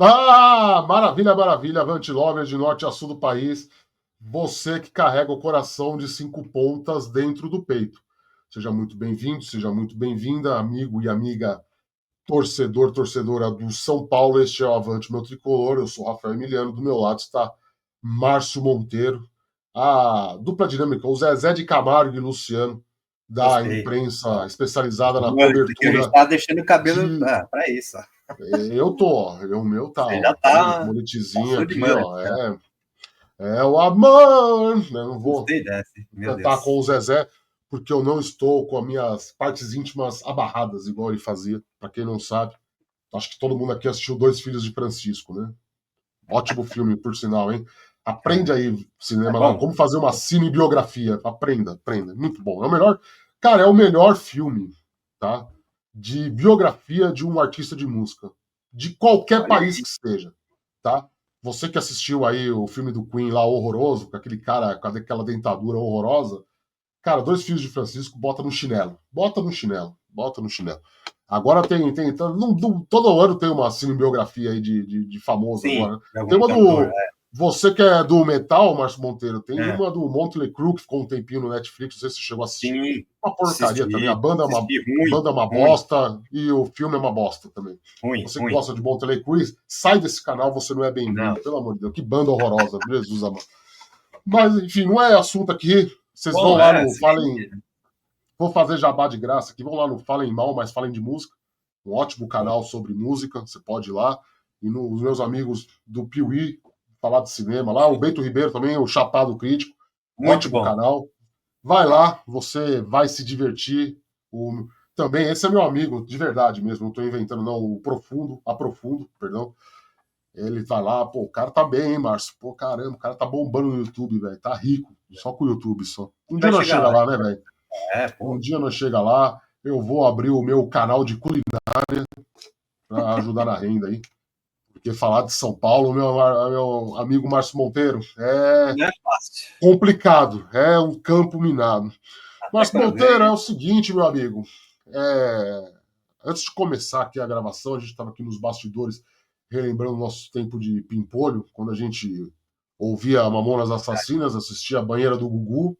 Ah, maravilha, maravilha, Avante Lover de norte a sul do país. Você que carrega o coração de 5 pontas dentro do peito. Seja muito bem-vindo, seja muito bem-vinda, amigo e amiga, torcedor, torcedora do São Paulo. Este é o Avante Meu Tricolor. Eu sou o Rafael Emiliano. Do meu lado está Márcio Monteiro, a dupla dinâmica, o Zezé de Camargo e Luciano, da Gostei. imprensa especializada na Porque a gente cobertura tá deixando o cabelo de. pra isso. Eu tô, ó. O meu tá, Você ó. já Tá vendo? tá Moletezinho passou de aqui, mullet. ó. É o amor. Eu não vou Gostei dessa, meu cantar Deus. com o Zezé, porque eu não estou com as minhas partes íntimas abarradas, igual ele fazia. Pra quem não sabe, acho que todo mundo aqui assistiu Dois Filhos de Francisco, né? Ótimo filme, por sinal, hein? Aprende É, aí, é cinema lá, bom? como fazer uma cinebiografia. Aprenda, aprenda. Muito bom. É o melhor. Cara, é o melhor filme, tá? De biografia de um artista de música. De qualquer Olha país aí. que seja, tá? Você que assistiu aí o filme do Queen lá, horroroso, com aquele cara com aquela dentadura horrorosa, cara, Dois Filhos de Francisco, bota no chinelo. Bota no chinelo. Bota no chinelo. Agora todo ano tem uma cinebiografia aí de famoso Sim, agora. de Tem algum uma cantor. do. Você que é do metal, Márcio Monteiro, tem É. uma do Motley Crue que ficou um tempinho no Netflix, não sei se você chegou a assistir. Sim, Uma porcaria também. assisti A ruim, banda é uma ruim, bosta e o filme é uma bosta também. ruim, Você que ruim. gosta de Motley Crue, sai desse canal, você não é Não. bem-vindo, pelo amor de Deus. Que banda horrorosa, Jesus amado. Mas, enfim, não é assunto aqui. Vocês vão Bom, lá no sim. Falem. Vou fazer jabá de graça aqui. Vão lá no Falem Mal, mas falem de música. Um ótimo canal sobre música. Você pode ir lá. E nos meus amigos do Piuí, falar de cinema lá. O Bento Ribeiro também, o Chapado Crítico. Muito Ótimo bom. canal. Vai lá, você vai se divertir. Também, esse é meu amigo, de verdade mesmo. Não estou inventando, não. O Aprofundo, perdão. Ele tá lá, pô, o cara tá bem, hein, Márcio? Pô, caramba, o cara tá bombando no YouTube, velho. Tá rico. Só com o YouTube, só. Um dia Vai nós chegar chega lá. lá, né, velho? Um Pô. dia nós chega lá, eu vou abrir o meu canal de culinária para ajudar na renda aí. Porque falar de São Paulo, meu amigo Márcio Monteiro, é Não é fácil. complicado, é um campo minado. Até Márcio quando Monteiro, é vem. o seguinte, meu amigo. Antes de começar aqui a gravação, a gente estava aqui nos bastidores relembrando o nosso tempo de pimpolho, quando a gente ouvia Mamonas Assassinas, assistia a Banheira do Gugu,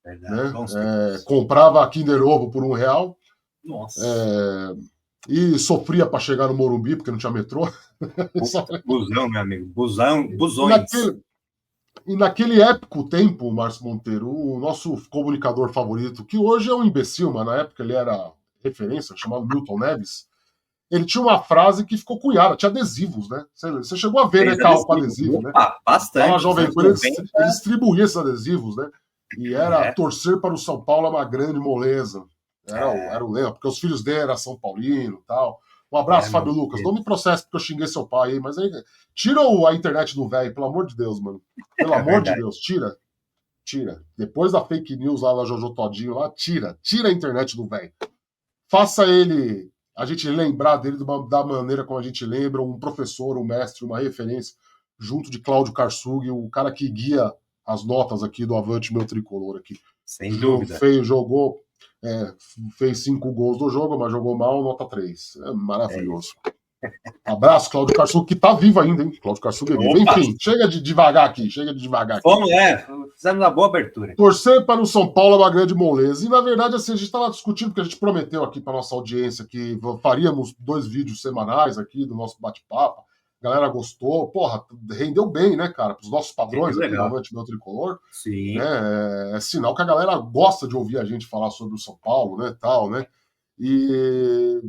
Verdade, né? bons tempos. Comprava a Kinder Ovo por R$ 1, Nossa. e sofria para chegar no Morumbi, porque não tinha metrô. Puta, busão, meu amigo. E Busões. naquele, e naquele épico tempo, Márcio Monteiro, o nosso comunicador favorito, que hoje é um imbecil, mas na época ele era referência, chamado Milton Neves, ele tinha uma frase que ficou cunhada, tinha adesivos, né? Você chegou a ver, né, Fez carro com adesivo. adesivo, né? Opa, Lá na bastante. Os Jovem anos Pan, ele 90. distribuía esses adesivos, né? E era É, torcer para o São Paulo é uma grande moleza. é, Era o lema, porque os filhos dele eram São Paulino e tal. Um abraço, meu Fábio Lucas. Não Deus. me processe porque eu xinguei seu pai aí, mas aí. Tira a internet do velho, pelo amor de Deus, mano. Pelo É amor de verdade. Deus, tira. Tira. Depois da fake news lá da Jojo Todinho lá, tira. Tira a internet do velho. Faça ele. A gente lembrar dele da maneira como a gente lembra, um professor, um mestre, uma referência, junto de Cláudio Karsug, o cara que guia as notas aqui do Avante Meu Tricolor aqui. Sem dúvida. Jogou, fez 5 gols do jogo, mas jogou mal, nota 3. É É isso. maravilhoso. Abraço, Cláudio Karsug, que tá vivo ainda, hein? Cláudio Karsug é vivo. Opa, Enfim, chega de devagar aqui, fomos, fizemos uma boa abertura. Torcer para o São Paulo é uma grande moleza. E, na verdade, assim, a gente estava discutindo, porque a gente prometeu aqui para nossa audiência que faríamos 2 vídeos semanais aqui do nosso bate-papo. A galera gostou. Porra, rendeu bem, né, cara? Para os nossos padrões aqui do Legal. Avante Meu Tricolor. Sim. Né? É sinal que a galera gosta de ouvir a gente falar sobre o São Paulo, né, tal, né? E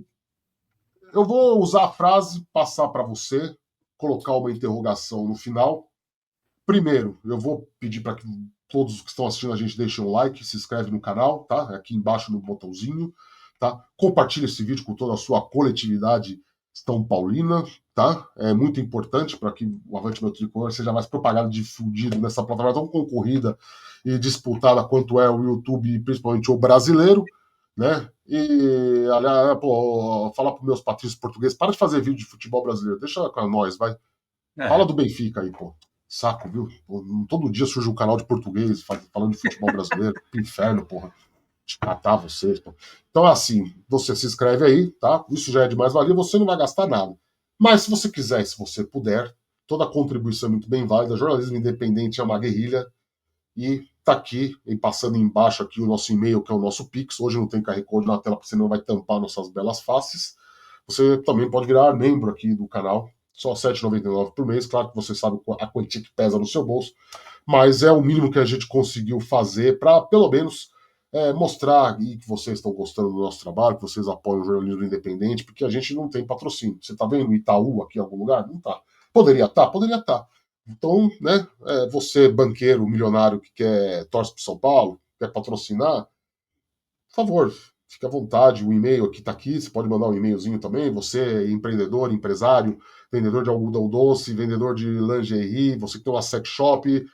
eu vou usar a frase, passar para você, colocar uma interrogação no final. Primeiro, eu vou pedir para que todos que estão assistindo a gente deixem um like, se inscreve no canal, tá? Aqui embaixo no botãozinho, tá? Compartilhe esse vídeo com toda a sua coletividade São Paulina, tá? É muito importante para que o Avante Meu Tricolor seja mais propagado e difundido nessa plataforma tão concorrida e disputada quanto é o YouTube, principalmente o brasileiro, né? E, aliás, pô, falar para meus patrícios portugueses, para de fazer vídeo de futebol brasileiro, deixa com nós, vai. Fala do Benfica aí, pô. Saco, viu? Todo dia surge um canal de português falando de futebol brasileiro. Que inferno, porra. De catar vocês, pô. Então, assim, você se inscreve aí, tá? Isso já é de mais-valia, você não vai gastar nada. Mas se você quiser e se você puder, toda contribuição é muito bem válida. Jornalismo independente é uma guerrilha. E tá aqui, e passando embaixo aqui o nosso e-mail, que é o nosso Pix. Hoje não tem QR Code na tela, porque senão vai tampar nossas belas faces. Você também pode virar membro aqui do canal. Só R$ 7,99 por mês. Claro que você sabe a quantia que pesa no seu bolso. Mas é o mínimo que a gente conseguiu fazer para, pelo menos, mostrar que vocês estão gostando do nosso trabalho, que vocês apoiam o jornalismo independente, porque a gente não tem patrocínio. Você está vendo o Itaú aqui em algum lugar? Não tá. Poderia estar? Poderia estar. Então, né, você, banqueiro, milionário que torce para São Paulo, quer patrocinar, por favor, fique à vontade. O e-mail aqui está aqui, você pode mandar um e-mailzinho também. Você, empreendedor, empresário, vendedor de algodão doce, vendedor de lingerie, você que tem uma sex shop,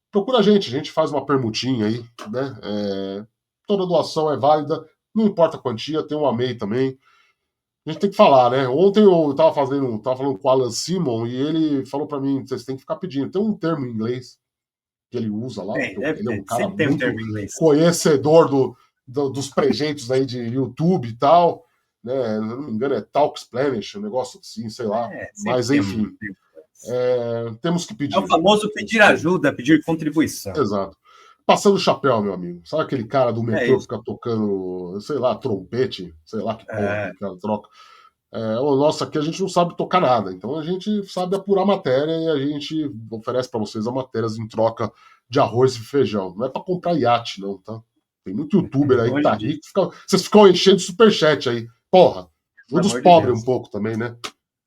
procura a gente faz uma permutinha aí, né? Toda doação é válida, não importa a quantia, tem um AMEI também. A gente tem que falar, né? Ontem eu tava falando com o Alan Simon e ele falou para mim, vocês têm que ficar pedindo. Tem um termo em inglês que ele usa lá, porque ele é um cara muito conhecedor dos prejeitos aí de YouTube e tal, né? Se não me engano é Talksplanish, um negócio assim, sei lá. Mas enfim, temos que pedir. É o famoso pedir ajuda, pedir contribuição. Exato. Passando o chapéu, meu amigo. Sabe aquele cara do metrô que fica tocando, sei lá, trompete? Sei lá que porra que o cara troca. Nossa, aqui a gente não sabe tocar nada. Então a gente sabe apurar matéria e a gente oferece para vocês as matérias em troca de arroz e feijão. Não é para comprar iate, não, tá? Tem muito youtuber aí que tá rico. Vocês ficam enchendo superchat aí. Porra, ajuda os pobres um pouco também, né?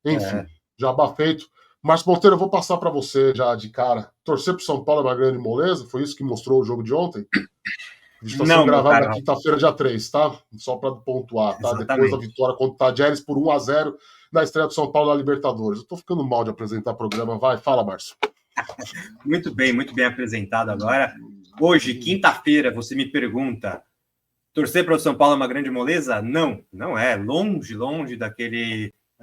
Enfim, jabá feito. Marcos Monteiro, eu vou passar para você já de cara. Torcer pro São Paulo é uma grande moleza? Foi isso que mostrou o jogo de ontem? A gente está sendo gravado na quinta-feira, dia 3, tá? Só para pontuar, tá? Exatamente. Depois da vitória contra o Tajeres por 1-0 na estreia do São Paulo na Libertadores. Eu tô ficando mal de apresentar programa. Vai, fala, Márcio. Muito bem apresentado agora. Hoje, quinta-feira, você me pergunta: torcer para o São Paulo é uma grande moleza? Não, não é. Longe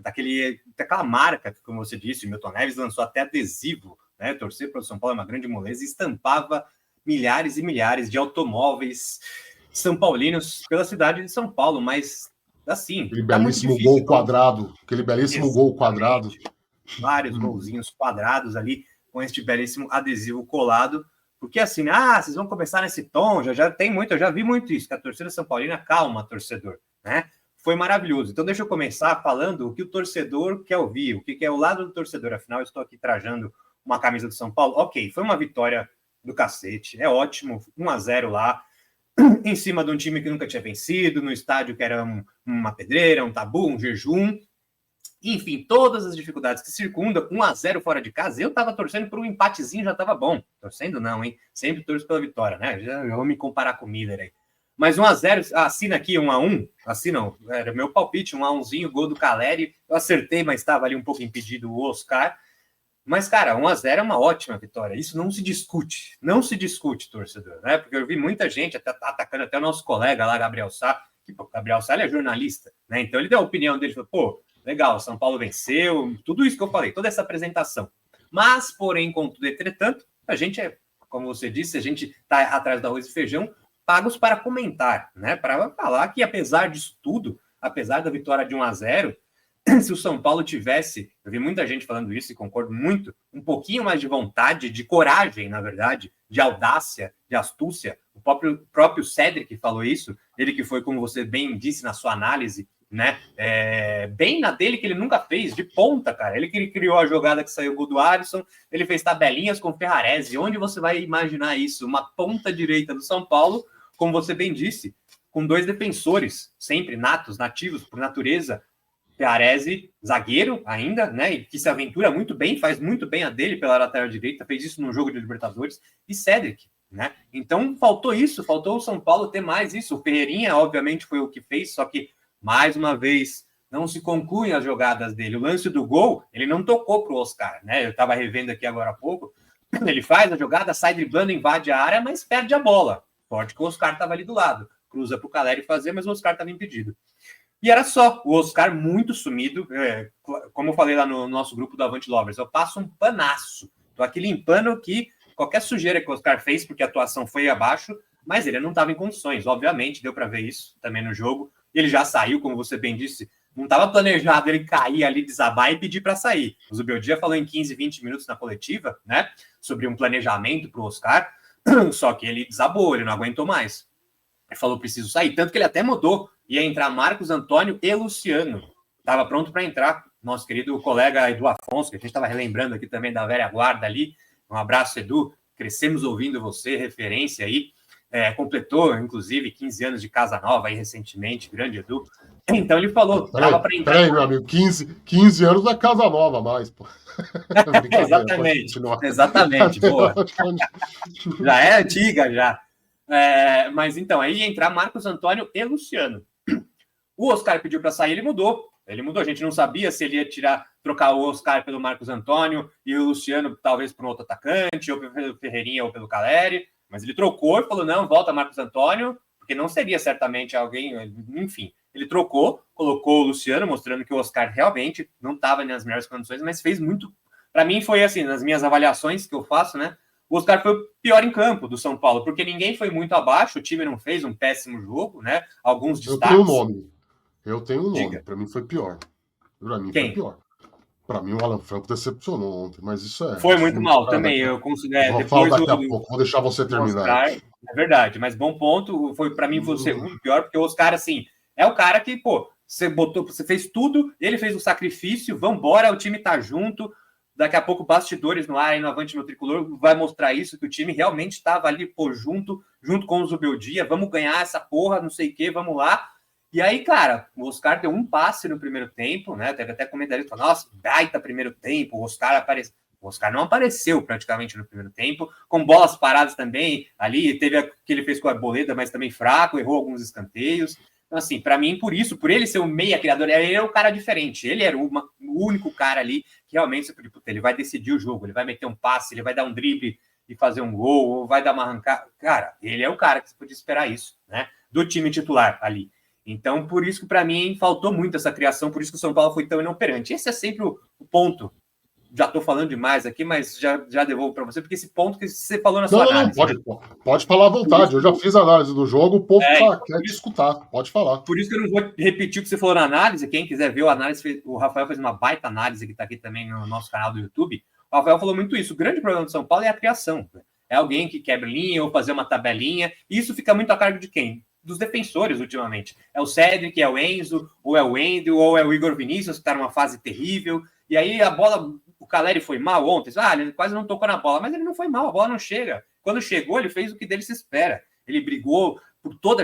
daquela marca que, como você disse, o Milton Neves lançou até adesivo, né? Torcer para o São Paulo é uma grande moleza e estampava milhares e milhares de automóveis são paulinos pela cidade de São Paulo, mas assim, aquele belíssimo gol quadrado, gol quadrado. Vários golzinhos quadrados ali com este belíssimo adesivo colado, porque assim, vocês vão começar nesse tom, já tem muito, eu já vi muito isso, que a torcida são paulina, calma, torcedor, né? Foi maravilhoso. Então deixa eu começar falando o que o torcedor quer ouvir, o que é o lado do torcedor. Afinal, eu estou aqui trajando uma camisa do São Paulo. Ok, foi uma vitória do cacete, é ótimo, 1-0 lá, em cima de um time que nunca tinha vencido, no estádio que era uma pedreira, um tabu, um jejum, enfim, todas as dificuldades que circundam, 1-0 fora de casa. Eu tava torcendo por um empatezinho, já tava bom. Torcendo não, hein? Sempre torço pela vitória, né? Já vou me comparar com o Miller aí. Mas 1-0, assina aqui 1-1, assina, era meu palpite, 1-1zinho, gol do Caleri, eu acertei, mas estava ali um pouco impedido o Oscar. Mas, cara, 1-0 é uma ótima vitória. Isso não se discute. Não se discute, torcedor, né? Porque eu vi muita gente atacando até o nosso colega lá, Gabriel Sá, que Gabriel Sá ele é jornalista, né? Então ele deu a opinião dele, falou, pô, legal, São Paulo venceu, tudo isso que eu falei, toda essa apresentação. Mas, porém, contudo, entretanto, a gente como você disse, a gente tá atrás do arroz e feijão, pagos para comentar, né? Para falar que, apesar disso tudo, apesar da vitória de 1-0, se o São Paulo tivesse, eu vi muita gente falando isso e concordo muito, um pouquinho mais de vontade, de coragem, na verdade, de audácia, de astúcia, o próprio Cédric falou isso, ele que foi, como você bem disse na sua análise, né, bem na dele que ele nunca fez, de ponta, cara, ele que criou a jogada que saiu o gol do Alisson, ele fez tabelinhas com o Ferrarese, onde você vai imaginar isso? Uma ponta direita do São Paulo, como você bem disse, com dois defensores, sempre nativos por natureza, Ferrarese, zagueiro ainda, né, que se aventura muito bem, faz muito bem a dele pela lateral direita, fez isso no jogo de Libertadores, e Cédric, né, então faltou o São Paulo ter mais isso, o Ferreirinha obviamente foi o que fez, só que mais uma vez não se concluem as jogadas dele, o lance do gol, ele não tocou para o Oscar, né, eu estava revendo aqui agora há pouco, ele faz a jogada, sai driblando, invade a área, mas perde a bola, forte que o Oscar estava ali do lado, cruza para o Caleri fazer, mas o Oscar estava impedido. E era só, o Oscar muito sumido, como eu falei lá no nosso grupo do Avante Lovers, eu passo um panaço, tô aqui limpando que qualquer sujeira que o Oscar fez, porque a atuação foi abaixo, mas ele não estava em condições, obviamente, deu para ver isso também no jogo, ele já saiu, como você bem disse, Não estava planejado ele cair ali, desabar e pedir para sair. O Zubeldia falou em 15, 20 minutos na coletiva, né? Sobre um planejamento para o Oscar, só que ele desabou, ele não aguentou mais. Ele falou, preciso sair. Tanto que ele até mudou. Ia entrar Marcos Antônio e Luciano. Estava pronto para entrar. Nosso querido colega Edu Afonso, que a gente estava relembrando aqui também da velha guarda ali. Um abraço, Edu. Crescemos ouvindo você, referência aí. Completou, inclusive, 15 anos de Casa Nova aí recentemente, grande Edu. Então ele falou, estava para entrar. Peraí, meu amigo, 15 anos da Casa Nova mais, pô. Exatamente, boa. Já é antiga, já. Mas então, aí ia entrar Marcos Antônio e Luciano. O Oscar pediu para sair, ele mudou. A gente não sabia se ele ia trocar o Oscar pelo Marcos Antônio e o Luciano talvez por um outro atacante, ou pelo Ferreirinha ou pelo Caleri. Mas ele trocou e falou, não, volta Marcos Antônio, porque não seria certamente alguém, enfim. Ele trocou, colocou o Luciano, mostrando que o Oscar realmente não estava nas melhores condições, mas fez muito. Para mim foi assim, nas minhas avaliações que eu faço, né? O Oscar foi o pior em campo do São Paulo, porque ninguém foi muito abaixo, o time não fez um péssimo jogo, né? Alguns destaques. Eu tenho um nome. Para mim foi pior. Quem? Foi pior. Para mim o Alan Franco decepcionou ontem, mas isso Foi muito mal também, eu considero. Vou falar daqui a pouco, vou deixar você terminar. Oscar, é verdade, mas bom ponto, para mim foi o segundo pior, porque o Oscar, assim, é o cara que, você fez tudo, ele fez o sacrifício, vambora, o time tá junto, daqui a pouco bastidores no ar, aí no Avante no Tricolor, vai mostrar isso, que o time realmente estava ali, junto com o Zubeldia, vamos ganhar essa porra, não sei o que, vamos lá. E aí, cara, o Oscar deu um passe no primeiro tempo, né? Teve até comentarista falando, nossa, baita primeiro tempo, o Oscar apareceu. O Oscar não apareceu praticamente no primeiro tempo, com bolas paradas também. Ali teve a que ele fez com a Arboleda, mas também fraco, errou alguns escanteios. Então, assim, para mim, por ele ser o meia criador, ele é um cara diferente. Ele era o único cara ali que realmente ele vai decidir o jogo, ele vai meter um passe, ele vai dar um drible e fazer um gol, ou vai dar uma arrancada. Cara, ele é o cara que você podia esperar isso, né? Do time titular ali. Então, por isso que, para mim, faltou muito essa criação, por isso que o São Paulo foi tão inoperante. Esse é sempre o ponto. Já estou falando demais aqui, mas já devolvo para você, porque esse ponto que você falou na sua análise. Pode falar à vontade. Eu já fiz a análise do jogo, o povo quer te escutar. Pode falar. Por isso que eu não vou repetir o que você falou na análise. Quem quiser ver a análise, o Rafael fez uma baita análise que está aqui também no nosso canal do YouTube. O Rafael falou muito isso. O grande problema do São Paulo é a criação. É alguém que quebra linha ou fazer uma tabelinha. E isso fica muito a cargo de quem? Dos defensores, ultimamente. É o Cedric, é o Enzo, ou é o Wendel, ou é o Igor Vinícius, que está numa fase terrível. E aí a bola, o Caleri foi mal ontem. Ele quase não tocou na bola, mas ele não foi mal, a bola não chega. Quando chegou, ele fez o que dele se espera. Ele brigou por toda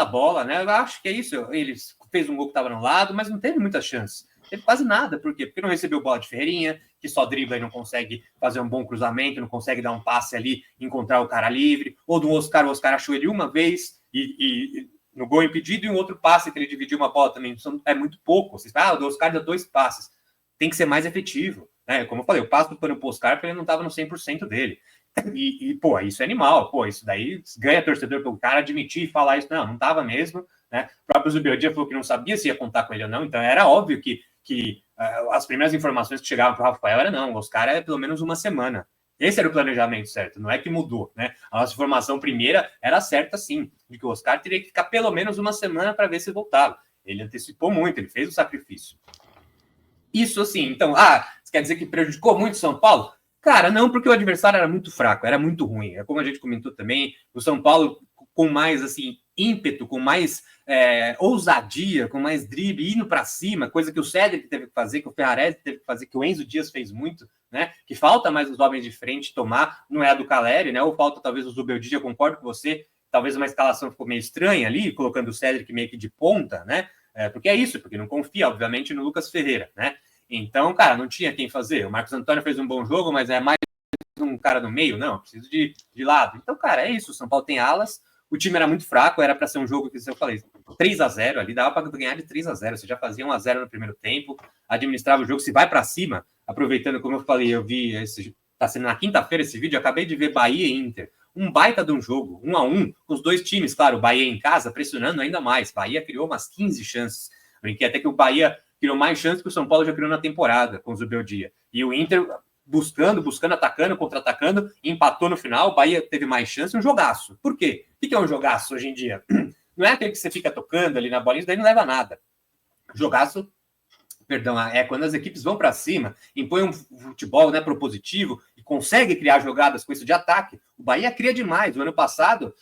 a bola, né? Eu acho que é isso. Ele fez um gol que estava no lado, mas não teve muitas chances. Teve quase nada. Por quê? Porque não recebeu bola de Ferreirinha, que só dribla e não consegue fazer um bom cruzamento, não consegue dar um passe ali, encontrar o cara livre. Ou do Oscar, o Oscar achou ele uma vez e no gol impedido, e um outro passe que ele dividiu uma bola também. É muito pouco. Vocês falam, o Oscar deu 2 passes. Tem que ser mais efetivo. Né? Como eu falei, eu passo para o Oscar porque ele não estava no 100% dele. Pô, isso é animal. Pô, isso daí ganha torcedor pelo cara admitir e falar isso. Não estava mesmo. Né? O próprio Zubeldia falou que não sabia se ia contar com ele ou não. Então era óbvio que as primeiras informações que chegavam para o Rafael era não, o Oscar é pelo menos uma semana. Esse era o planejamento certo, não é que mudou, né? A nossa informação primeira era certa, sim, de que o Oscar teria que ficar pelo menos uma semana para ver se voltava. Ele antecipou muito, ele fez o sacrifício. Isso assim, então, isso quer dizer que prejudicou muito o São Paulo? Cara, não, porque o adversário era muito fraco, era muito ruim. É como a gente comentou também, o São Paulo com mais, assim, ímpeto, com mais ousadia, com mais drible, indo para cima, coisa que o Cedric teve que fazer, que o Ferrarese teve que fazer, que o Enzo Dias fez muito, né? Que falta mais os homens de frente tomar, não é a do Caleri, né? Ou falta talvez o Zubeldia, eu concordo com você, talvez uma escalação ficou meio estranha ali, colocando o Cedric meio que de ponta, né? Porque é isso, porque não confia, obviamente, no Lucas Ferreira, né? Então, cara, não tinha quem fazer. O Marcos Antônio fez um bom jogo, mas é mais um cara no meio, não, preciso de lado. Então, cara, é isso, o São Paulo tem alas, o time era muito fraco, era para ser um jogo que, eu falei, 3-0 ali, dava para ganhar de 3-0, você já fazia 1-0 no primeiro tempo, administrava o jogo, se vai para cima, aproveitando, como eu falei, eu vi, tá sendo na quinta-feira esse vídeo, eu acabei de ver Bahia e Inter, um baita de um jogo, 1-1, com os dois times, claro, o Bahia em casa, pressionando ainda mais, Bahia criou umas 15 chances, brinquei até que o Bahia criou mais chances que o São Paulo já criou na temporada, com o Zubeldia, e o Inter buscando, atacando, contra-atacando, empatou no final, o Bahia teve mais chance, um jogaço. Por quê? O que é um jogaço hoje em dia? Não é aquele que você fica tocando ali na bolinha, isso daí não leva a nada. Jogaço, perdão, é quando as equipes vão para cima, impõem um futebol, né, propositivo e consegue criar jogadas com isso de ataque. O Bahia cria demais. O ano passado,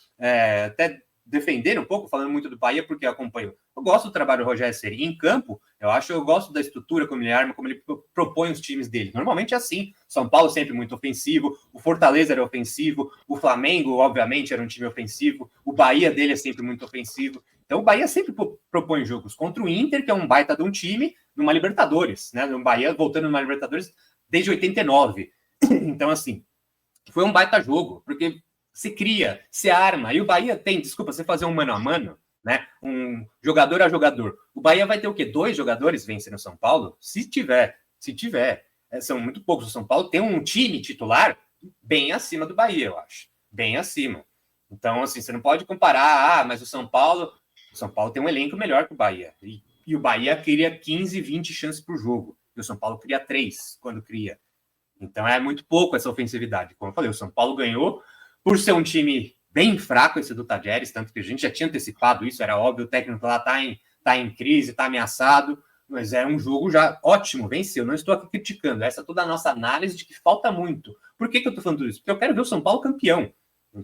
até defender um pouco, falando muito do Bahia, porque eu acompanho. Eu gosto do trabalho do Rogério Ceni. Em campo, eu gosto da estrutura como ele arma, como ele propõe os times dele. Normalmente é assim. São Paulo sempre muito ofensivo, o Fortaleza era ofensivo, o Flamengo, obviamente, era um time ofensivo, o Bahia dele é sempre muito ofensivo. Então o Bahia sempre propõe jogos contra o Inter, que é um baita de um time, numa Libertadores, né? No Bahia voltando numa Libertadores desde 89. Então, assim, foi um baita jogo, porque se cria, se arma, e o Bahia tem, desculpa, você fazer um mano a mano, né? Um jogador a jogador. O Bahia vai ter o quê? 2 jogadores vencendo o São Paulo? Se tiver. São muito poucos. O São Paulo tem um time titular bem acima do Bahia, eu acho. Bem acima. Então, assim, você não pode comparar, mas o São Paulo tem um elenco melhor que o Bahia. E o Bahia cria 15, 20 chances por jogo. E o São Paulo cria 3 quando cria. Então é muito pouco essa ofensividade. Como eu falei, o São Paulo ganhou por ser um time bem fraco esse do Tadjeres, tanto que a gente já tinha antecipado isso, era óbvio, o técnico lá tá em crise, tá ameaçado, mas é um jogo já ótimo, venceu. Não estou aqui criticando, essa é toda a nossa análise de que falta muito. Por que eu estou falando isso? Porque eu quero ver o São Paulo campeão.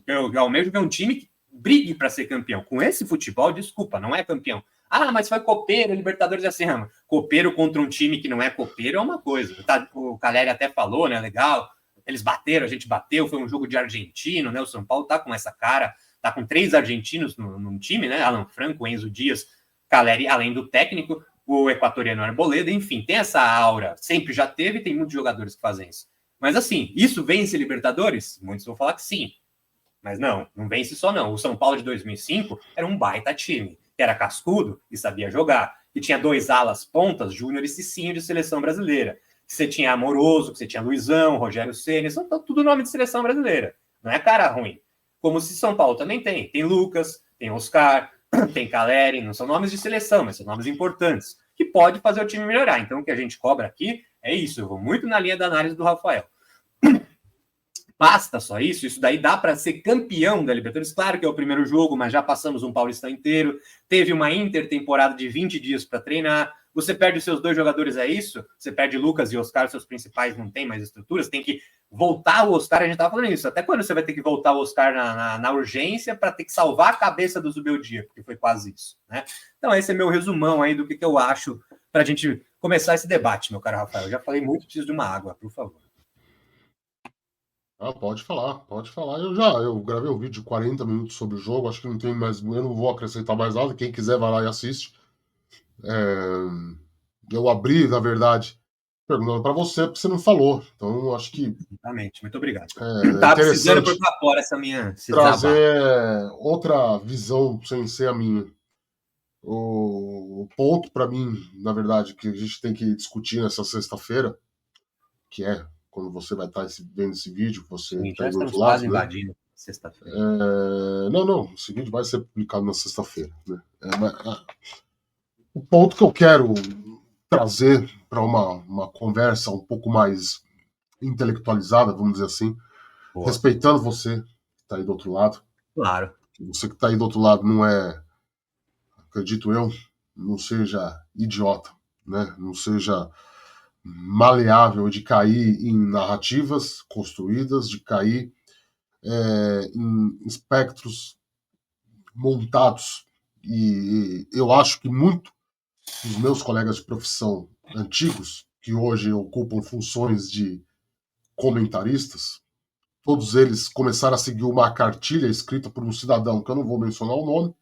Eu almejo ver um time que brigue para ser campeão. Com esse futebol, desculpa, não é campeão. Ah, mas foi copeiro, Libertadores é assim, copeiro contra um time que não é copeiro é uma coisa. O Caleri até falou, né? Legal. Eles bateram, a gente bateu, foi um jogo de argentino, né? O São Paulo tá com essa cara, tá com 3 argentinos no time, né? Alan Franco, Enzo Dias, Caleri, além do técnico, o equatoriano Arboleda, enfim, tem essa aura, sempre já teve, tem muitos jogadores que fazem isso. Mas assim, isso vence Libertadores? Muitos vão falar que sim. Mas não vence só não. O São Paulo de 2005 era um baita time, que era cascudo e sabia jogar, que tinha 2 alas pontas, Júnior e Cicinho de seleção brasileira. Que você tinha Amoroso, que você tinha Luizão, Rogério Ceni, são tudo nome de seleção brasileira. Não é cara ruim. Como se São Paulo também tem. Tem Lucas, tem Oscar, tem Caleri, não são nomes de seleção, mas são nomes importantes, que pode fazer o time melhorar. Então o que a gente cobra aqui é isso. Eu vou muito na linha da análise do Rafael. Basta só isso? Isso daí dá para ser campeão da Libertadores? Claro que é o primeiro jogo, mas já passamos um Paulistão inteiro. Teve uma intertemporada de 20 dias para treinar. Você perde os seus 2 jogadores, é isso? Você perde Lucas e Oscar, seus principais não tem mais estruturas. Tem que voltar o Oscar, a gente estava falando isso. Até quando você vai ter que voltar o Oscar na urgência para ter que salvar a cabeça do Zubeldia? Porque foi quase isso, né? Então esse é meu resumão aí do que eu acho para a gente começar esse debate, meu caro Rafael. Eu já falei muito, preciso de uma água, por favor. Ah, pode falar, pode falar. Eu gravei um vídeo de 40 minutos sobre o jogo, acho que não tem mais, eu não vou acrescentar mais nada, quem quiser vai lá e assiste. Eu abri, na verdade, perguntando para você, porque você não falou. Então, acho que Exatamente, muito obrigado. é Tava precisando pôr interessante pra fora esse desabafo. trazer outra visão sem ser a minha. O ponto para mim, na verdade, que a gente tem que discutir nessa sexta-feira, que é quando você vai estar vendo esse vídeo, você Sim, está já aí do outro estamos lado, quase né? invadindo sexta-feira. Não, esse vídeo vai ser publicado na sexta-feira. Né? O ponto que eu quero trazer para uma conversa um pouco mais intelectualizada, vamos dizer assim, Boa. respeitando você que está aí do outro lado. Claro. Você que está aí do outro lado não é, acredito eu, não seja idiota, né? Não seja maleável de cair em narrativas construídas, de cair em espectros montados. E eu acho que muito dos meus colegas de profissão antigos, que hoje ocupam funções de comentaristas, todos eles começaram a seguir uma cartilha escrita por um cidadão que eu não vou mencionar o nome,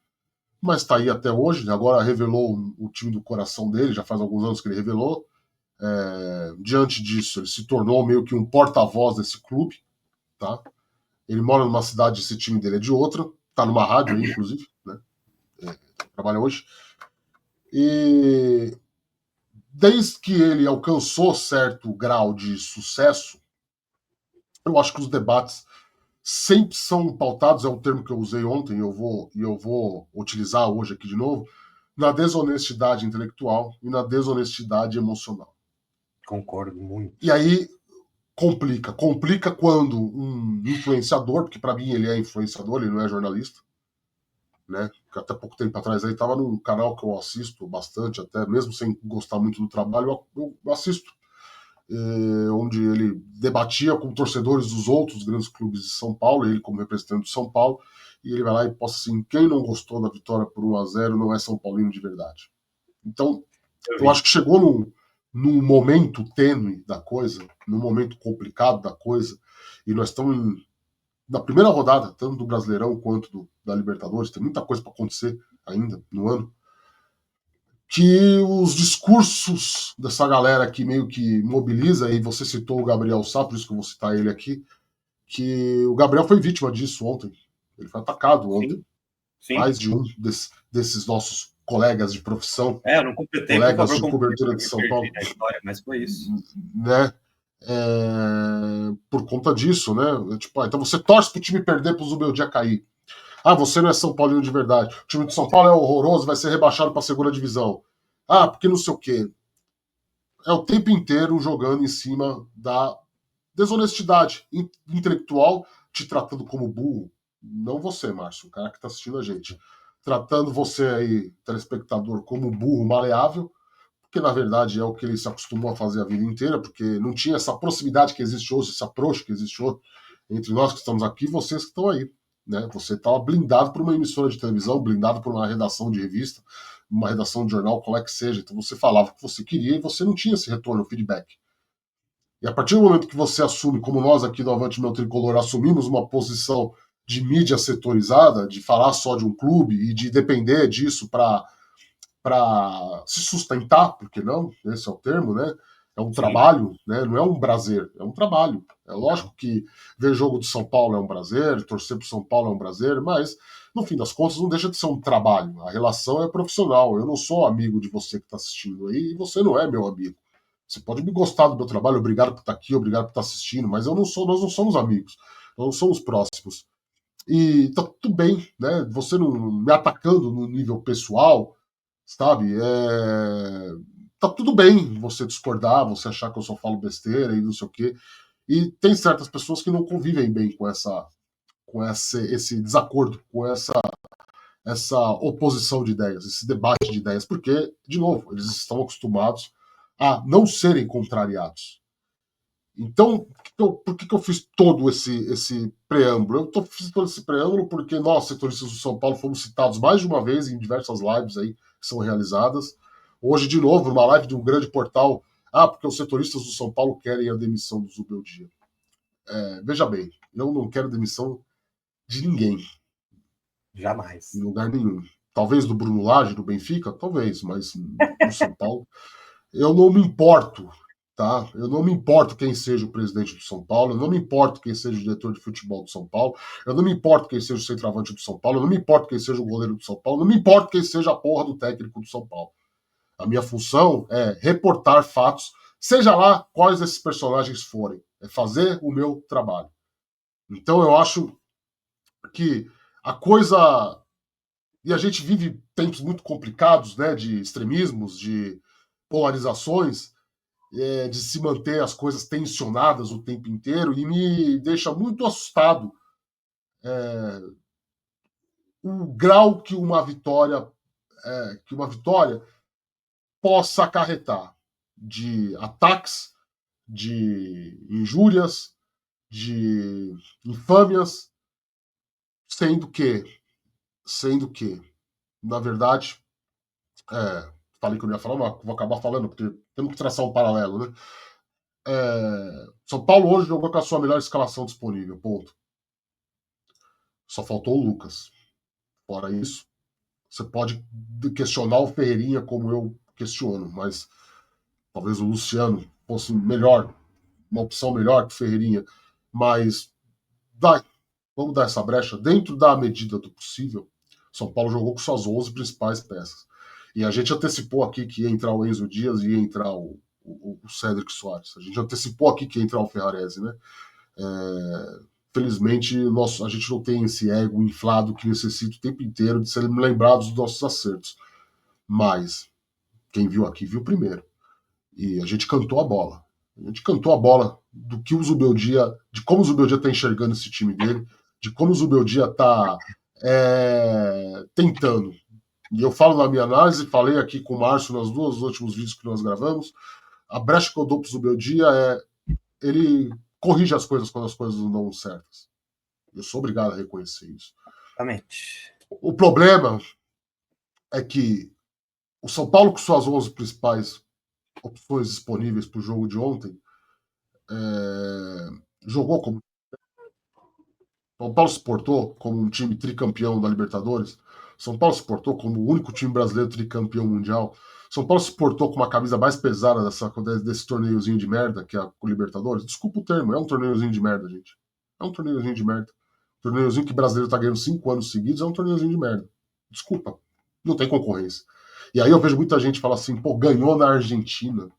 mas está aí até hoje. Agora revelou o time do coração dele, já faz alguns anos que ele revelou. Diante disso, ele se tornou meio que um porta-voz desse clube. Tá? Ele mora numa cidade, esse time dele é de outra, está numa rádio aí, inclusive, né? Trabalha hoje. E desde que ele alcançou certo grau de sucesso, eu acho que os debates sempre são pautados, é um termo que eu usei ontem e eu vou utilizar hoje aqui de novo, na desonestidade intelectual e na desonestidade emocional. Concordo muito. E aí complica quando um influenciador, porque para mim ele é influenciador, ele não é jornalista, né? Que até pouco tempo atrás aí estava num canal que eu assisto bastante, até mesmo sem gostar muito do trabalho, eu assisto, onde ele debatia com torcedores dos outros grandes clubes de São Paulo, ele como representante de São Paulo, e ele vai lá e posta assim: quem não gostou da vitória por 1-0 não é São Paulino de verdade. Então, eu acho que chegou num momento tênue da coisa, num momento complicado da coisa, e nós estamos na primeira rodada, tanto do Brasileirão quanto da Libertadores, tem muita coisa para acontecer ainda no ano, que os discursos dessa galera que meio que mobiliza, e você citou o Gabriel Sá, por isso que eu vou citar ele aqui, que o Gabriel foi vítima disso ontem. Ele foi atacado ontem. Sim. Mais de um desses nossos colegas de profissão. Eu não completei, colegas por favor, de cobertura de São Paulo. Na história, mas foi isso. Né? Por conta disso, né? Tipo, então você torce pro time perder pro Zubeldia cair. Você não é São Paulino de verdade. O time de São Paulo é horroroso, vai ser rebaixado para a segunda divisão. Porque não sei o quê. É o tempo inteiro jogando em cima da desonestidade intelectual, te tratando como burro. Não você, Márcio, o cara que está assistindo a gente. Tratando você aí, telespectador, como burro maleável, porque na verdade é o que ele se acostumou a fazer a vida inteira, porque não tinha essa proximidade que existe hoje, esse approach que existe hoje entre nós que estamos aqui e vocês que estão aí. Né? Você estava blindado por uma emissora de televisão, blindado por uma redação de revista, uma redação de jornal, qual é que seja. Então você falava o que você queria e você não tinha esse retorno, feedback. E a partir do momento que você assume, como nós aqui do Avante Meu Tricolor assumimos uma posição de mídia setorizada, de falar só de um clube e de depender disso para se sustentar, porque não, esse é o termo, né? É um trabalho, né? Não é um prazer, é um trabalho. É lógico que ver jogo de São Paulo é um prazer, torcer para São Paulo é um prazer, mas no fim das contas não deixa de ser um trabalho. A relação é profissional. Eu não sou amigo de você que está assistindo aí e você não é meu amigo. Você pode me gostar do meu trabalho, obrigado por estar aqui, obrigado por estar assistindo, mas nós não somos amigos, nós não somos próximos. E tá tudo bem, né? Você não me atacando no nível pessoal, sabe? Tá tudo bem você discordar, você achar que eu só falo besteira e não sei o quê. E tem certas pessoas que não convivem bem com esse desacordo, com essa oposição de ideias, esse debate de ideias, porque, de novo, eles estão acostumados a não serem contrariados. Então, por que eu fiz todo esse preâmbulo? Fiz todo esse preâmbulo porque nós, setoristas do São Paulo, fomos citados mais de uma vez em diversas lives aí que são realizadas. Hoje, de novo, numa live de um grande portal, porque os setoristas do São Paulo querem a demissão do Zubeldia. Veja bem, eu não quero demissão de ninguém. Jamais. Em lugar nenhum. Talvez do Bruno Lage, do Benfica, talvez, mas no São Paulo. Eu não me importo, tá? Eu não me importo quem seja o presidente do São Paulo, eu não me importo quem seja o diretor de futebol do São Paulo, eu não me importo quem seja o centroavante do São Paulo, eu não me importo quem seja o goleiro do São Paulo, eu não me importo quem seja a porra do técnico do São Paulo. A minha função é reportar fatos, seja lá quais esses personagens forem. É fazer o meu trabalho. Então eu acho que a coisa... E a gente vive tempos muito complicados, né, de extremismos, de polarizações, de se manter as coisas tensionadas o tempo inteiro, e me deixa muito assustado o grau que uma vitória possa acarretar de ataques, de injúrias, de infâmias, sendo que, na verdade, falei que eu não ia falar, mas vou acabar falando, porque temos que traçar um paralelo, né? São Paulo hoje jogou com a sua melhor escalação disponível, ponto. Só faltou o Lucas. Fora isso, você pode questionar o Ferreirinha como eu questiono, mas talvez o Luciano fosse melhor, uma opção melhor que o Ferreirinha, mas vamos dar essa brecha dentro da medida do possível. São Paulo jogou com suas 11 principais peças. E a gente antecipou aqui que ia entrar o Enzo Dias e ia entrar o Cédric Soares. A gente antecipou aqui que ia entrar o Ferrarese, né? Felizmente, a gente não tem esse ego inflado que necessita o tempo inteiro de ser lembrado dos nossos acertos. Mas quem viu aqui viu primeiro. E a gente cantou a bola. A gente cantou a bola do que o Zubeldia, de como o Zubeldia está enxergando esse time dele, de como o Zubeldia está tentando. E eu falo na minha análise, falei aqui com o Márcio nos últimos vídeos que nós gravamos, a brecha que eu dou para o Zubeldia ele corrige as coisas quando as coisas não dão certas. Eu sou obrigado a reconhecer isso. Exatamente. O problema é que o São Paulo, com suas 11 principais opções disponíveis para o jogo de ontem, jogou como. São Paulo se portou como um time tricampeão da Libertadores. São Paulo se portou como o único time brasileiro tricampeão mundial. São Paulo se portou com uma camisa mais pesada desse torneiozinho de merda, que é o Libertadores. Desculpa o termo, é um torneiozinho de merda, gente. É um torneiozinho de merda. Torneiozinho que o brasileiro tá ganhando 5 anos seguidos é um torneiozinho de merda. Desculpa. Não tem concorrência. E aí eu vejo muita gente falar assim, pô, ganhou na Argentina.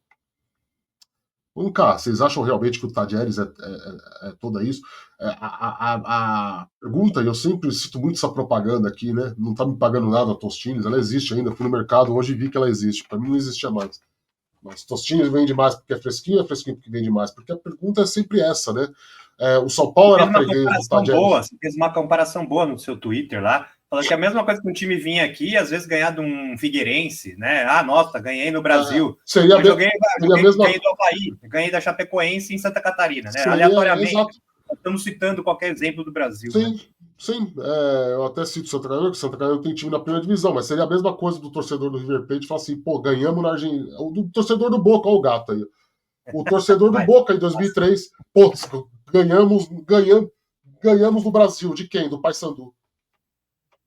Vamos cá, vocês acham realmente que o Tadieres é toda isso? A pergunta, e eu sempre cito muito essa propaganda aqui, né? Não tá me pagando nada a Tostines, ela existe ainda, fui no mercado hoje e vi que ela existe. Para mim não existia mais. Mas Tostines vende mais porque é fresquinho porque vende mais? Porque a pergunta é sempre essa, né? O São Paulo era freguês do Tadieres. Você fez uma comparação boa no seu Twitter lá, falando que a mesma coisa que um time vinha aqui, às vezes ganhar de um Figueirense, né? Ah, nossa, ganhei no Brasil. Seria ganhei do Havaí, ganhei da Chapecoense em Santa Catarina, né? Aleatoriamente. Exato. Estamos citando qualquer exemplo do Brasil. Sim, né? sim. Eu até cito Santa Catarina, que Santa Catarina tem time na primeira divisão, mas seria a mesma coisa do torcedor do River Plate falar assim, pô, ganhamos na Argentina. O do torcedor do Boca, olha o gato aí. O torcedor do Boca em 2003, pô, ganhamos no Brasil. De quem? Do Paysandu.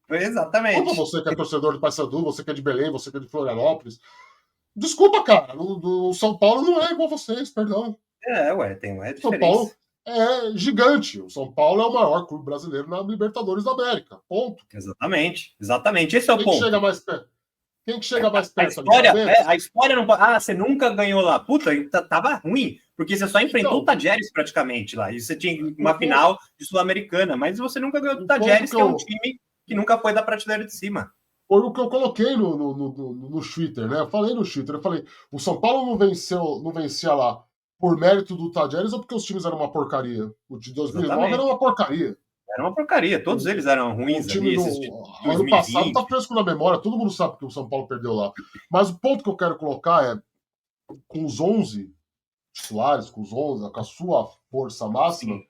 Exatamente. Desculpa você que é torcedor do Paysandu, você que é de Belém, você que é de Florianópolis. Desculpa, cara. O São Paulo não é igual a vocês, perdão. Tem uma diferença. São Paulo é gigante. O São Paulo é o maior clube brasileiro na Libertadores da América. Ponto. Exatamente. Esse é o ponto. Quem chega mais perto? Quem que chega mais perto? A história não pode. Ah, você nunca ganhou lá. Puta, tava ruim. Porque você só enfrentou o Tadieres praticamente lá. E você tinha uma final de Sul-Americana. Mas você nunca ganhou do Tadieres, que é um time que nunca foi da prateleira de cima. Foi o que eu coloquei no Twitter, né? Eu falei no Twitter, o São Paulo não vencia lá por mérito do Tadieres ou porque os times eram uma porcaria? O de 2009 era uma porcaria. Era uma porcaria, todos eles eram ruins ali. Ano passado tá fresco na memória, todo mundo sabe que o São Paulo perdeu lá. Mas o ponto que eu quero colocar é, com os 11 titulares, com a sua força máxima, sim,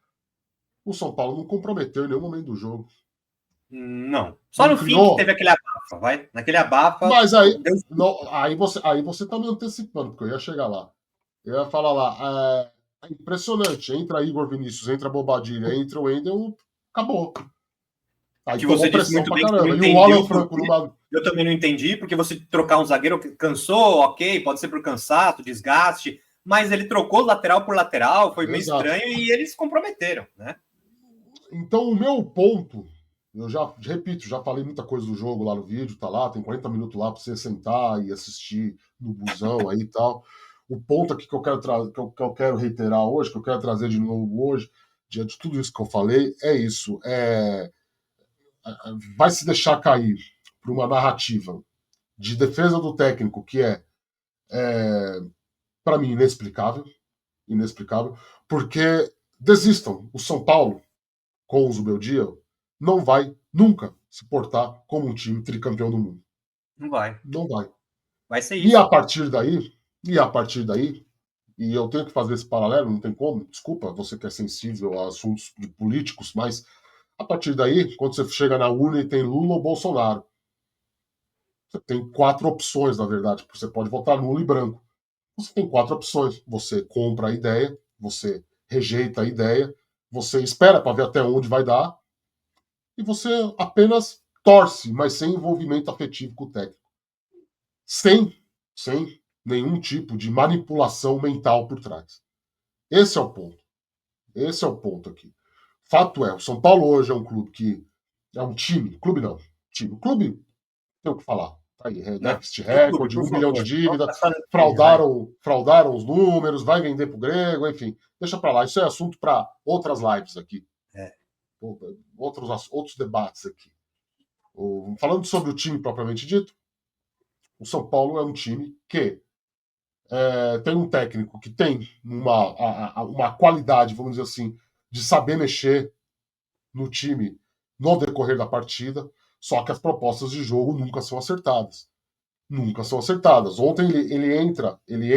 o São Paulo não comprometeu em nenhum momento do jogo. Não. Só no fim que teve aquele abafa, vai? Naquele abafa. Mas aí você tá me antecipando, porque eu ia chegar lá. Eu ia falar lá, é impressionante. Entra Igor Vinícius, entra Bobadilha, entra o Wendel, acabou. Aí que você disse muito bem que não entendeu. E o Alan Franco numa... Eu também não entendi, porque você trocar um zagueiro cansou, ok, pode ser por cansaço, desgaste, mas ele trocou lateral por lateral, foi meio estranho e eles se comprometeram, né? Então o meu ponto, eu já repito, já falei muita coisa do jogo lá no vídeo, tá lá, tem 40 minutos lá para você sentar e assistir no busão aí e tal. O ponto aqui que eu quero reiterar hoje, que eu quero trazer de novo hoje, diante de tudo isso que eu falei, é isso. Vai se deixar cair para uma narrativa de defesa do técnico que para mim, inexplicável, porque desistam. O São Paulo, com o Zubeldia, não vai nunca se portar como um time tricampeão do mundo. Não vai. Não vai. Vai ser isso. E a partir daí, e eu tenho que fazer esse paralelo, não tem como, desculpa, você que é sensível a assuntos políticos, mas a partir daí, quando você chega na urna e tem Lula ou Bolsonaro, você tem 4 opções, na verdade, você pode votar nulo e branco. Você tem 4 opções. Você compra a ideia, você rejeita a ideia, você espera para ver até onde vai dar, e você apenas torce, mas sem envolvimento afetivo com o técnico. Sem nenhum tipo de manipulação mental por trás. Esse é o ponto. Esse é o ponto aqui. Fato é, o São Paulo hoje é um clube que é um time, clube não, time. O clube tem o que falar. Tá aí, déficit recorde, 1 bilhão de dívida, fraudaram os números, vai vender pro grego, enfim. Deixa para lá. Isso é assunto para outras lives aqui. Outros debates aqui. Falando sobre o time propriamente dito, o São Paulo é um time que tem um técnico que tem uma qualidade, vamos dizer assim, de saber mexer no time no decorrer da partida, só que as propostas de jogo nunca são acertadas. Nunca são acertadas. Ontem ele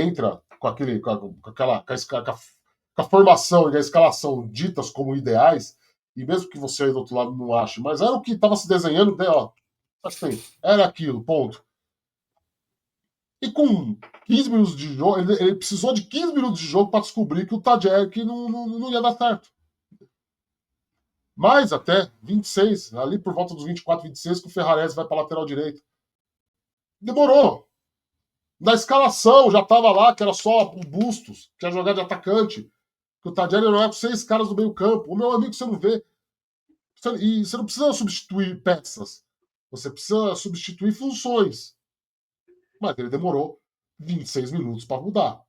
entra com aquele, com aquela, com a formação e a escalação ditas como ideais, e mesmo que você aí do outro lado não ache, mas era o que estava se desenhando, né, ó, assim, era aquilo, ponto. E com 15 minutos de jogo, ele precisou de 15 minutos de jogo para descobrir que o Tadjek não ia dar certo. Mais até 26, ali por volta dos 24, 26, que o Ferrarese vai para a lateral direita. Demorou. Na escalação já estava lá que era só o Bustos, que ia jogar de atacante. Que o Tadjek não é com 6 caras do meio campo. O meu amigo, você não vê. E você não precisa substituir peças. Você precisa substituir funções. Mas ele demorou 26 minutos para mudar.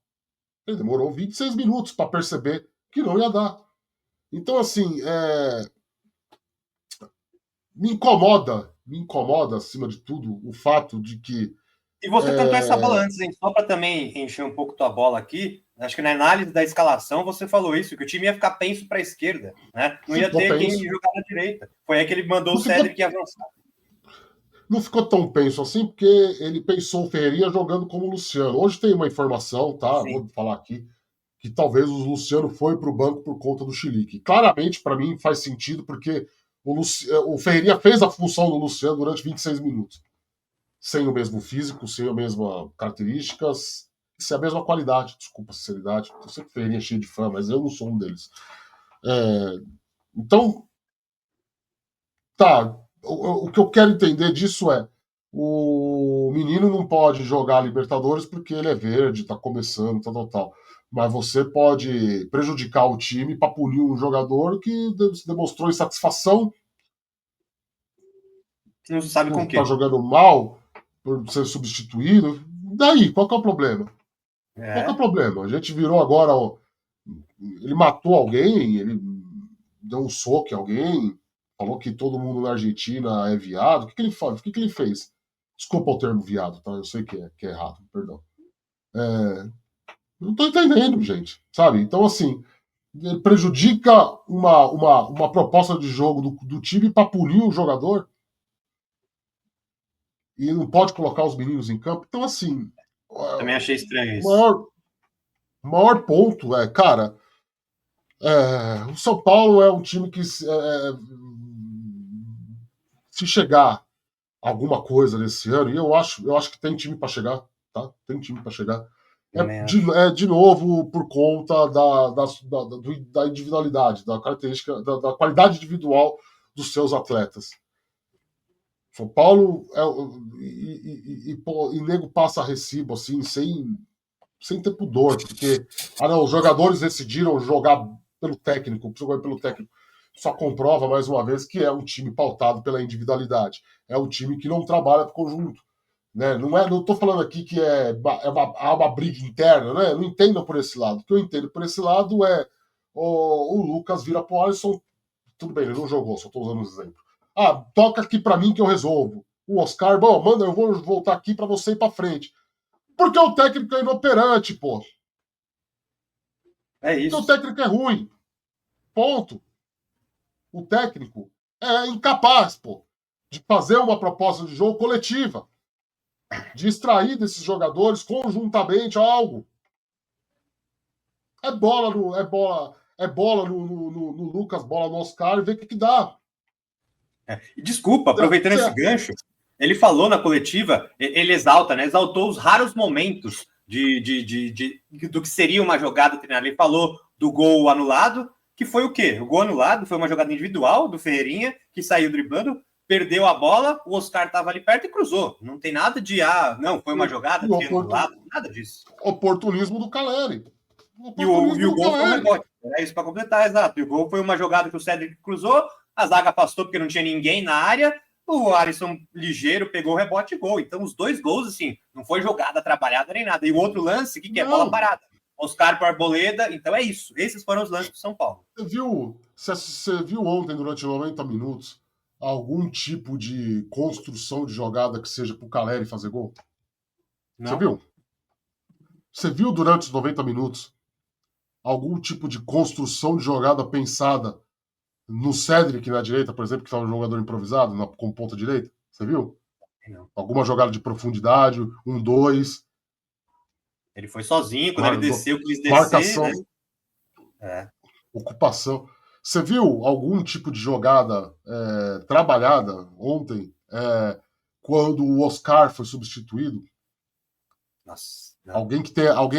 Ele demorou 26 minutos para perceber que não ia dar. Então, assim, me incomoda, acima de tudo, o fato de que. E você cantou essa bola antes, hein? Só para também encher um pouco tua bola aqui. Acho que na análise da escalação você falou isso, que o time ia ficar penso para a esquerda, né? Não ia ter quem jogar na direita. Foi aí que ele mandou o Cédric avançar. Não ficou tão penso assim, porque ele pensou o Ferreirinha jogando como o Luciano. Hoje tem uma informação, tá? Sim. Vou falar aqui, que talvez o Luciano foi para o banco por conta do Chilique. Claramente, para mim, faz sentido, porque o Ferreirinha fez a função do Luciano durante 26 minutos. Sem o mesmo físico, sem as mesmas características, sem a mesma qualidade. Desculpa a sinceridade. Eu sei que o Ferreirinha é cheio de fã, mas eu não sou um deles. Então, tá. O que eu quero entender disso é o menino não pode jogar Libertadores porque ele é verde, tá começando, tal. Mas você pode prejudicar o time para punir um jogador que demonstrou insatisfação. Não se sabe com o quê. Tá jogando mal por ser substituído. Daí, qual que é o problema? Qual que é o problema? A gente virou agora. Ele matou alguém, ele deu um soco em alguém, falou que todo mundo na Argentina é viado. O que ele faz? O que ele fez? Desculpa o termo viado, tá? Eu sei que é errado, perdão. Não tô entendendo, gente. Sabe? Então, assim, prejudica uma proposta de jogo do time para punir o jogador e não pode colocar os meninos em campo. Então, assim. Também achei estranho isso. O maior ponto é, cara. O São Paulo é um time que, se chegar alguma coisa nesse ano, e eu acho que tem time para chegar, tá? Tem time para chegar. De novo por conta da individualidade, da característica, da qualidade individual dos seus atletas. São Paulo e nego passa recibo assim, sem ter pudor, porque os jogadores decidiram jogar pelo técnico, só comprova mais uma vez que é um time pautado pela individualidade. É um time que não trabalha para conjunto. Né? Não estou falando aqui que há uma briga interna, né? Não entendam por esse lado. O que eu entendo por esse lado é o Lucas vira pro Alisson, tudo bem, ele não jogou, só estou usando um exemplo. Toca aqui para mim que eu resolvo. O Oscar, manda, eu vou voltar aqui para você ir para frente. Porque o técnico é inoperante, pô. É isso. Porque o técnico é ruim. Ponto. O técnico é incapaz, pô, de fazer uma proposta de jogo coletiva, de extrair desses jogadores conjuntamente algo. É bola no Lucas, bola no Oscar e ver o que dá. Desculpa, aproveitando esse gancho, ele falou na coletiva, ele exalta, né? Exaltou os raros momentos do que seria uma jogada treinada. Ele falou do gol anulado, que foi o quê? O gol anulado foi uma jogada individual do Ferreirinha, que saiu driblando, perdeu a bola, o Oscar estava ali perto e cruzou. Não tem nada de, não, foi uma jogada anulado, nada disso. Oportunismo do Caleri. E o gol foi um rebote. É isso para completar, exato. E o gol foi uma jogada que o Cédric cruzou, a zaga afastou porque não tinha ninguém na área, o Alisson ligeiro pegou o rebote e gol. Então, os dois gols, assim, não foi jogada trabalhada nem nada. E o outro lance, que é bola parada. Oscar para Arboleda, então é isso. Esses foram os lances do São Paulo. Você viu ontem, durante 90 minutos, algum tipo de construção de jogada que seja pro Caleri fazer gol? Não. Você viu? Você viu durante os 90 minutos algum tipo de construção de jogada pensada no Cedric na direita, por exemplo, que estava um jogador improvisado com ponta direita? Você viu? Não. Alguma jogada de profundidade, 1-2. Ele foi sozinho, quando ele desceu, quis descer, marcação, né? ocupação. Você viu algum tipo de jogada trabalhada ontem, quando o Oscar foi substituído? Nossa, não. Alguém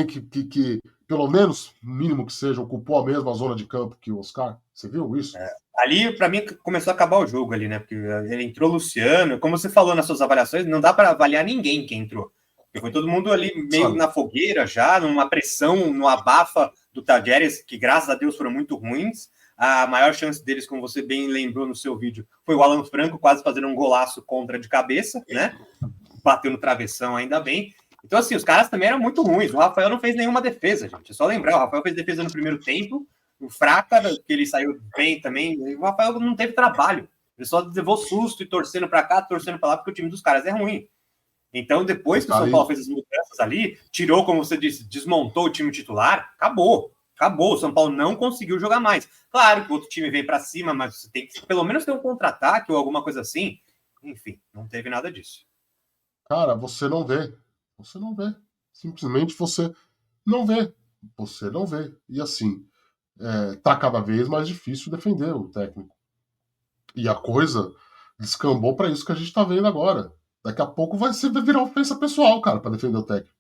que, pelo menos, mínimo que seja, ocupou a mesma zona de campo que o Oscar? Você viu isso? Ali, para mim, começou a acabar o jogo ali, né? Porque ele entrou o Luciano, como você falou nas suas avaliações, não dá para avaliar ninguém que entrou. Porque foi todo mundo ali meio na fogueira já, numa pressão, no abafa do Tajeres, que graças a Deus foram muito ruins. A maior chance deles, como você bem lembrou no seu vídeo, foi o Alan Franco quase fazendo um golaço contra de cabeça, né? Bateu no travessão, ainda bem. Então, assim, os caras também eram muito ruins. O Rafael não fez nenhuma defesa, gente. É só lembrar, o Rafael fez defesa no primeiro tempo, o Fraca, que ele saiu bem também. O Rafael não teve trabalho. Ele só levou susto e torcendo para cá, torcendo para lá, porque o time dos caras é ruim. Então, depois que o São Paulo fez as mudanças ali, tirou, como você disse, desmontou o time titular, acabou. Acabou. O São Paulo não conseguiu jogar mais. Claro que o outro time veio para cima, mas você tem que pelo menos ter um contra-ataque ou alguma coisa assim. Enfim, não teve nada disso. Cara, você não vê. Você não vê. Simplesmente você não vê. Você não vê. E assim, tá cada vez mais difícil defender o técnico. E a coisa descambou para isso que a gente tá vendo agora. Daqui a pouco vai virar ofensa pessoal, cara, para defender o técnico.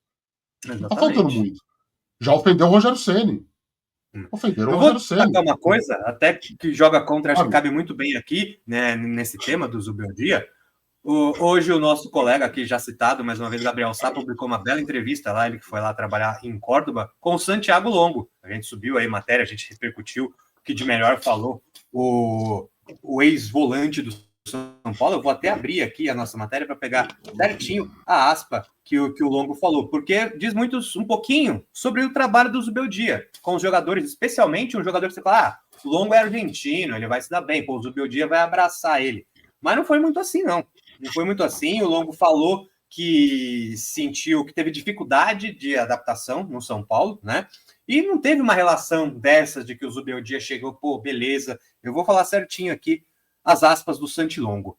Exatamente. Não tá faltando muito. Já ofendeu o Rogério Ceni. Ofenderam o Rogério Ceni. Eu vou destacar uma coisa, até que joga contra, acho que cabe muito bem aqui, né, nesse tema do Zubeldia. Hoje o nosso colega aqui, já citado, mais uma vez, Gabriel Sá, publicou uma bela entrevista lá, ele que foi lá trabalhar em Córdoba, com o Santiago Longo. A gente subiu aí matéria, a gente repercutiu o que de melhor falou o ex-volante do São Paulo. Eu vou até abrir aqui a nossa matéria para pegar certinho a aspa que o Longo falou, porque diz um pouquinho sobre o trabalho do Zubeldia com os jogadores, especialmente um jogador que você fala, o Longo é argentino, ele vai se dar bem, pô, o Zubeldia vai abraçar ele. Mas não foi muito assim, não. Não foi muito assim. O Longo falou que sentiu que teve dificuldade de adaptação no São Paulo, né? E não teve uma relação dessas de que o Zubeldia chegou, pô, beleza. Eu vou falar certinho aqui as aspas do Santilongo.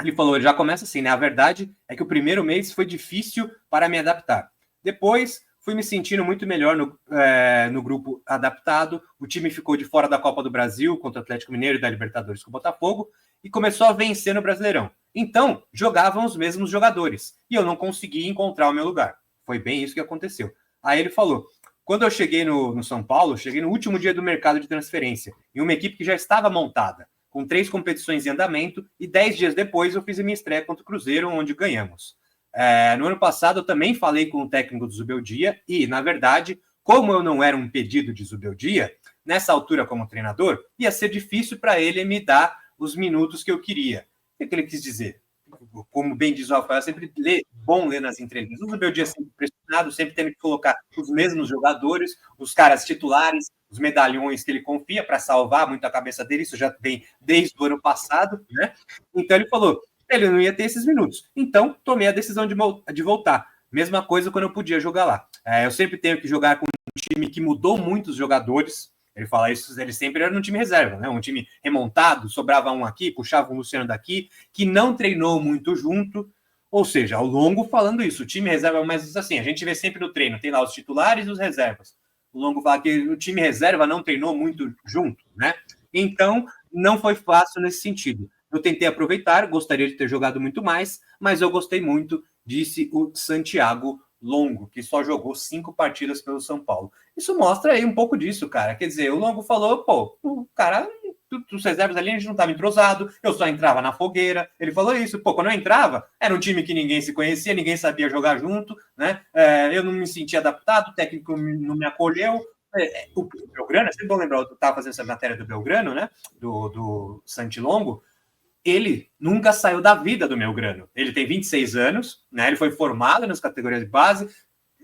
Ele falou, ele já começa assim, né? A verdade é que o primeiro mês foi difícil para me adaptar. Depois fui me sentindo muito melhor no grupo adaptado. O time ficou de fora da Copa do Brasil contra o Atlético Mineiro e da Libertadores com o Botafogo e começou a vencer no Brasileirão. Então, jogavam os mesmos jogadores e eu não consegui encontrar o meu lugar. Foi bem isso que aconteceu. Aí ele falou, quando eu cheguei no São Paulo, cheguei no último dia do mercado de transferência, em uma equipe que já estava montada, com 3 competições em andamento, e 10 dias depois eu fiz a minha estreia contra o Cruzeiro, onde ganhamos. No ano passado eu também falei com o técnico do Zubeldia e, na verdade, como eu não era um pedido de Zubeldia, nessa altura como treinador, ia ser difícil para ele me dar os minutos que eu queria. O que ele quis dizer? Como bem diz o Rafael, sempre bom ler nas entrevistas. O Zubeldia sempre pressionado, sempre tendo que colocar os mesmos jogadores, os caras titulares, os medalhões que ele confia para salvar muito a cabeça dele. Isso já vem desde o ano passado, né? Então ele falou, ele não ia ter esses minutos. Então tomei a decisão de voltar. Mesma coisa quando eu podia jogar lá. Eu sempre tenho que jogar com um time que mudou muitos jogadores. Ele fala isso, ele sempre era no time reserva, né? Um time remontado, sobrava um aqui, puxava um Luciano daqui, que não treinou muito junto. Ou seja, ao longo falando isso, o time reserva, mas assim, a gente vê sempre no treino, tem lá os titulares e os reservas. O Longo fala que o time reserva não treinou muito junto, né? Então, não foi fácil nesse sentido. Eu tentei aproveitar, gostaria de ter jogado muito mais, mas eu gostei muito, disse o Santiago Longo, que só jogou 5 partidas pelo São Paulo. Isso mostra aí um pouco disso, cara. Quer dizer, o Longo falou, pô, o cara, os reservas ali a gente não estava entrosado, eu só entrava na fogueira. Ele falou isso, pô, quando eu entrava, era um time que ninguém se conhecia, ninguém sabia jogar junto, né? Eu não me sentia adaptado, o técnico não me acolheu. O Belgrano, é sempre bom lembrar, eu estava fazendo essa matéria do Belgrano, né? Do Santilongo. Ele nunca saiu da vida do Belgrano. Ele tem 26 anos, né? Ele foi formado nas categorias de base,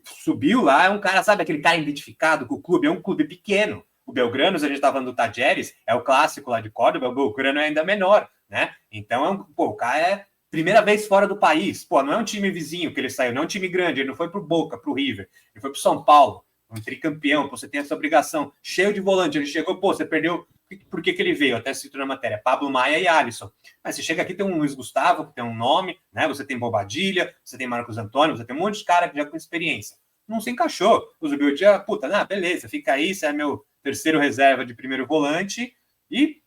subiu lá, é um cara, sabe, aquele cara identificado com o clube, é um clube pequeno. O Belgrano, se a gente estava falando do Tajeres, é o clássico lá de Córdoba, o Belgrano é ainda menor, né? Então, o cara é primeira vez fora do país. Pô, não é um time vizinho que ele saiu, não é um time grande, ele não foi pro Boca, pro River, ele foi pro São Paulo, um tricampeão, você tem essa obrigação, cheio de volante, ele chegou, pô, você perdeu Por que ele veio? Até citou na matéria, Pablo Maia e Alisson. Mas você chega aqui, tem um Luiz Gustavo, que tem um nome, né? Você tem Bobadilha, você tem Marcos Antônio, você tem um monte de cara que já com experiência. Não se encaixou. O Zubeldia, puta, beleza, fica aí, você é meu terceiro reserva de primeiro volante e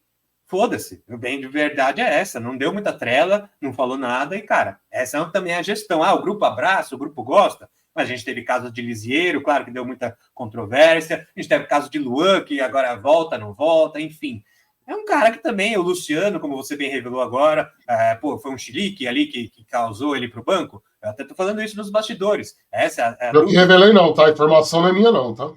foda-se. O bem de verdade é essa. Não deu muita trela, não falou nada e, cara, essa também é a gestão. O grupo abraça, o grupo gosta. Mas a gente teve caso de Lisiero, claro que deu muita controvérsia. A gente teve caso de Luan, que agora volta, não volta, enfim. É um cara que também, o Luciano, como você bem revelou agora, foi um chilique ali que causou ele para o banco. Eu até tô falando isso nos bastidores. Essa é a eu que revelei não, tá? A informação não é minha não, tá?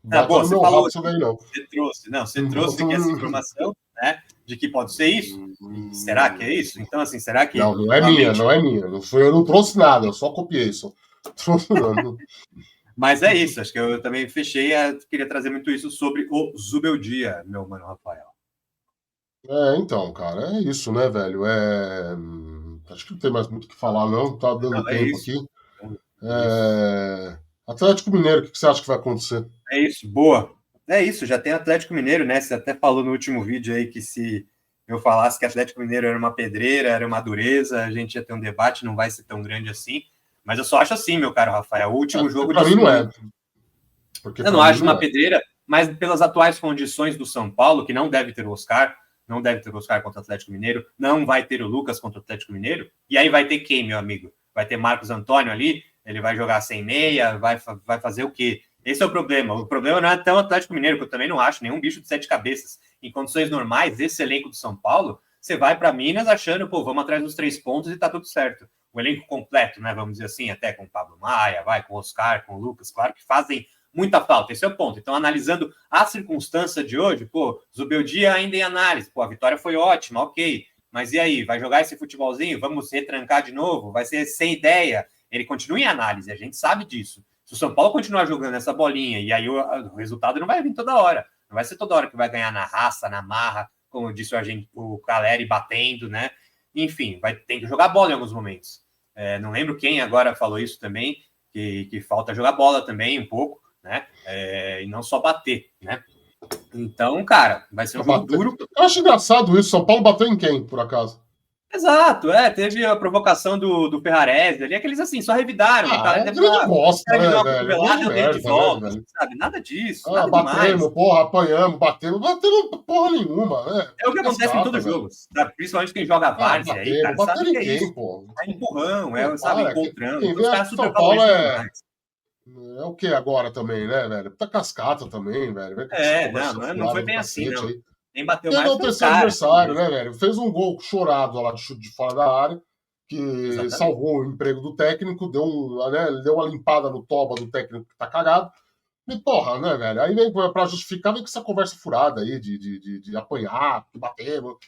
Boa, você falou isso daí, não. Você trouxe aqui essa informação, né, de que pode ser isso. E será que é isso? Então, assim, será que... Não é minha, não é minha. Eu não trouxe nada, eu só copiei isso. Mas é isso, acho que eu também fechei, queria trazer muito isso sobre o Zubeldia, meu mano Rafael. Então, cara, é isso, né, velho? Acho que não tem mais muito o que falar, não. Tá dando tempo aqui. Atlético Mineiro, o que você acha que vai acontecer? É isso, boa. É isso, já tem Atlético Mineiro, né? Você até falou no último vídeo aí que se eu falasse que Atlético Mineiro era uma pedreira, era uma dureza, a gente ia ter um debate, não vai ser tão grande assim. Mas eu só acho assim, meu caro Rafael, o último jogo... Pra mim não é. Eu não acho uma pedreira, mas pelas atuais condições do São Paulo, que não deve ter o Oscar, não deve ter o Oscar contra o Atlético Mineiro, não vai ter o Lucas contra o Atlético Mineiro, e aí vai ter quem, meu amigo? Vai ter Marcos Antônio ali, ele vai jogar sem meia, vai fazer o quê? Esse é o problema. O problema não é até o Atlético Mineiro, que eu também não acho nenhum bicho de 7 cabeças. Em condições normais, esse elenco do São Paulo, você vai para Minas achando, vamos atrás dos 3 pontos e tá tudo certo. O elenco completo, né, vamos dizer assim, até com o Pablo Maia, com o Oscar, com o Lucas, claro que fazem muita falta, esse é o ponto. Então, analisando a circunstância de hoje, Zubeldia ainda em análise, a vitória foi ótima, ok, mas e aí, vai jogar esse futebolzinho? Vamos retrancar de novo? Vai ser sem ideia? Ele continua em análise, a gente sabe disso. Se o São Paulo continuar jogando essa bolinha, e aí o resultado não vai vir toda hora, não vai ser toda hora que vai ganhar na raça, na marra, como disse o Caleri batendo, né? Enfim, tem que jogar bola em alguns momentos. Não lembro quem agora falou isso também, que falta jogar bola também um pouco, né? E não só bater, né? Então, cara, vai ser um jogo duro. Eu acho engraçado isso. São Paulo bateu em quem, por acaso? Exato, teve a provocação do Ferrarese ali, aqueles assim, só revidaram. Grande bosta, né, velho? Sabe? Nada disso. Nada batemos, apanhamos, batemos porra nenhuma, né? É o que acontece em todo jogo, sabe? Principalmente quem joga várzea aí, cara, sabe que é isso. Pô. É empurrão, sabe, encontrando. Quem vê que São Paulo é o que agora também, né, velho? Tá cascata também, velho. Não foi bem assim, não. Aí. Nem bateu mais o terceiro adversário, né, velho? Fez um gol chorado lá de chute de fora da área, que salvou o emprego do técnico, deu uma limpada no toba do técnico que tá cagado. E porra, né, velho? Aí vem pra justificar, vem com essa conversa furada aí de apanhar, de bater. Não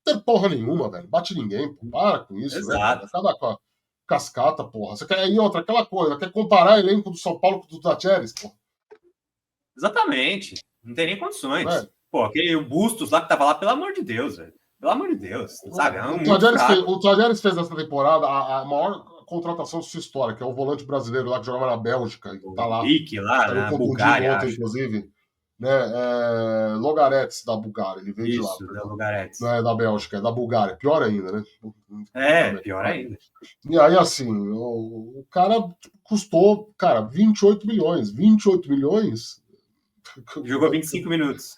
tem porra nenhuma, velho. Bate ninguém, pô. Para com isso, Exato. Né? Cada cascata, porra. Você quer ir outra, aquela coisa, quer comparar elenco do São Paulo com o do Tacheres, porra. Exatamente. Não tem nem condições. Aquele Bustos lá que tava lá, pelo amor de Deus, velho. Pelo amor de Deus, sabe? O Tacheres fez essa temporada a maior contratação de sua história, que é o volante brasileiro lá que jogava na Bélgica, e tá lá. Rick lá, na Bulgária, ontem, inclusive. Né? Logaretes da Bulgária, ele veio de lá. Isso, da Logaretes. Não é da Bélgica, é da Bulgária. Pior ainda, né? Pior ainda. E aí, assim, o cara custou, 28 milhões. 28 milhões? Jogou 25 minutos.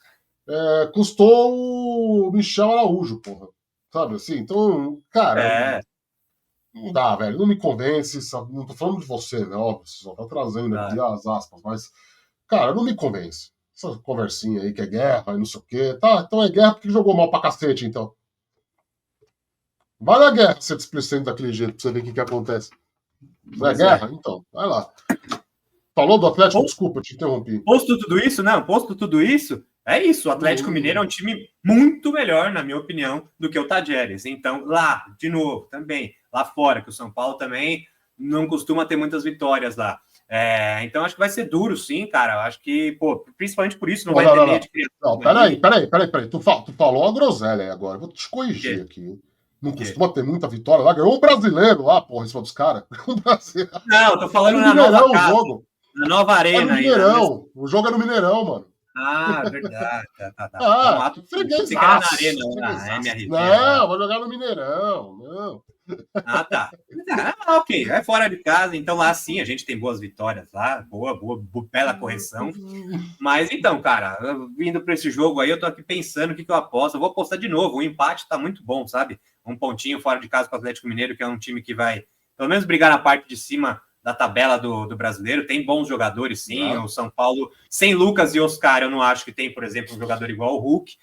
Custou o Michel Araújo, porra. Sabe assim? Então, cara... Não dá, velho. Não me convence. Sabe? Não tô falando de você, né? Óbvio, você só tá trazendo aqui as aspas. Mas, cara, não me convence. Essa conversinha aí que é guerra e não sei o quê. Tá, então é guerra porque jogou mal pra cacete, então. Vai na guerra ser displicente daquele jeito pra você ver o que acontece. Não é guerra? Então, vai lá. Falou do Atlético? Desculpa, te interrompi. Posto tudo isso, é isso. O Atlético Mineiro é um time muito melhor, na minha opinião, do que o Tajeres. Então, lá, de novo, também, lá fora, que o São Paulo também não costuma ter muitas vitórias lá. Então, acho que vai ser duro, sim, cara. Acho que, principalmente por isso, não vai ter medo de criação. Não, peraí. Tu falou a groselha aí agora. Vou te corrigir aqui. Não costuma ter muita vitória lá. Ganhou um brasileiro lá, porra, em cima dos caras. Não, eu tô falando na nova casa. Jogo. Na nova arena. Mineirão. O jogo é no Mineirão, mano. Ah, verdade. Tá. É um Ah, ato. Pensei que era na freguesaço, Arena, na freguesaço. MRV lá. Não, vou jogar no Mineirão, não. Ah, tá. Ok, é fora de casa, então lá sim a gente tem boas vitórias lá, bela correção. Mas então, cara, vindo para esse jogo aí, eu tô aqui pensando o que eu aposto. Eu vou apostar de novo. O empate tá muito bom, sabe? Um pontinho fora de casa com o Atlético Mineiro, que é um time que vai, pelo menos, brigar na parte de cima da tabela do brasileiro. Tem bons jogadores, sim. Não. O São Paulo, sem Lucas e Oscar, eu não acho que tem, por exemplo, um jogador igual o Hulk.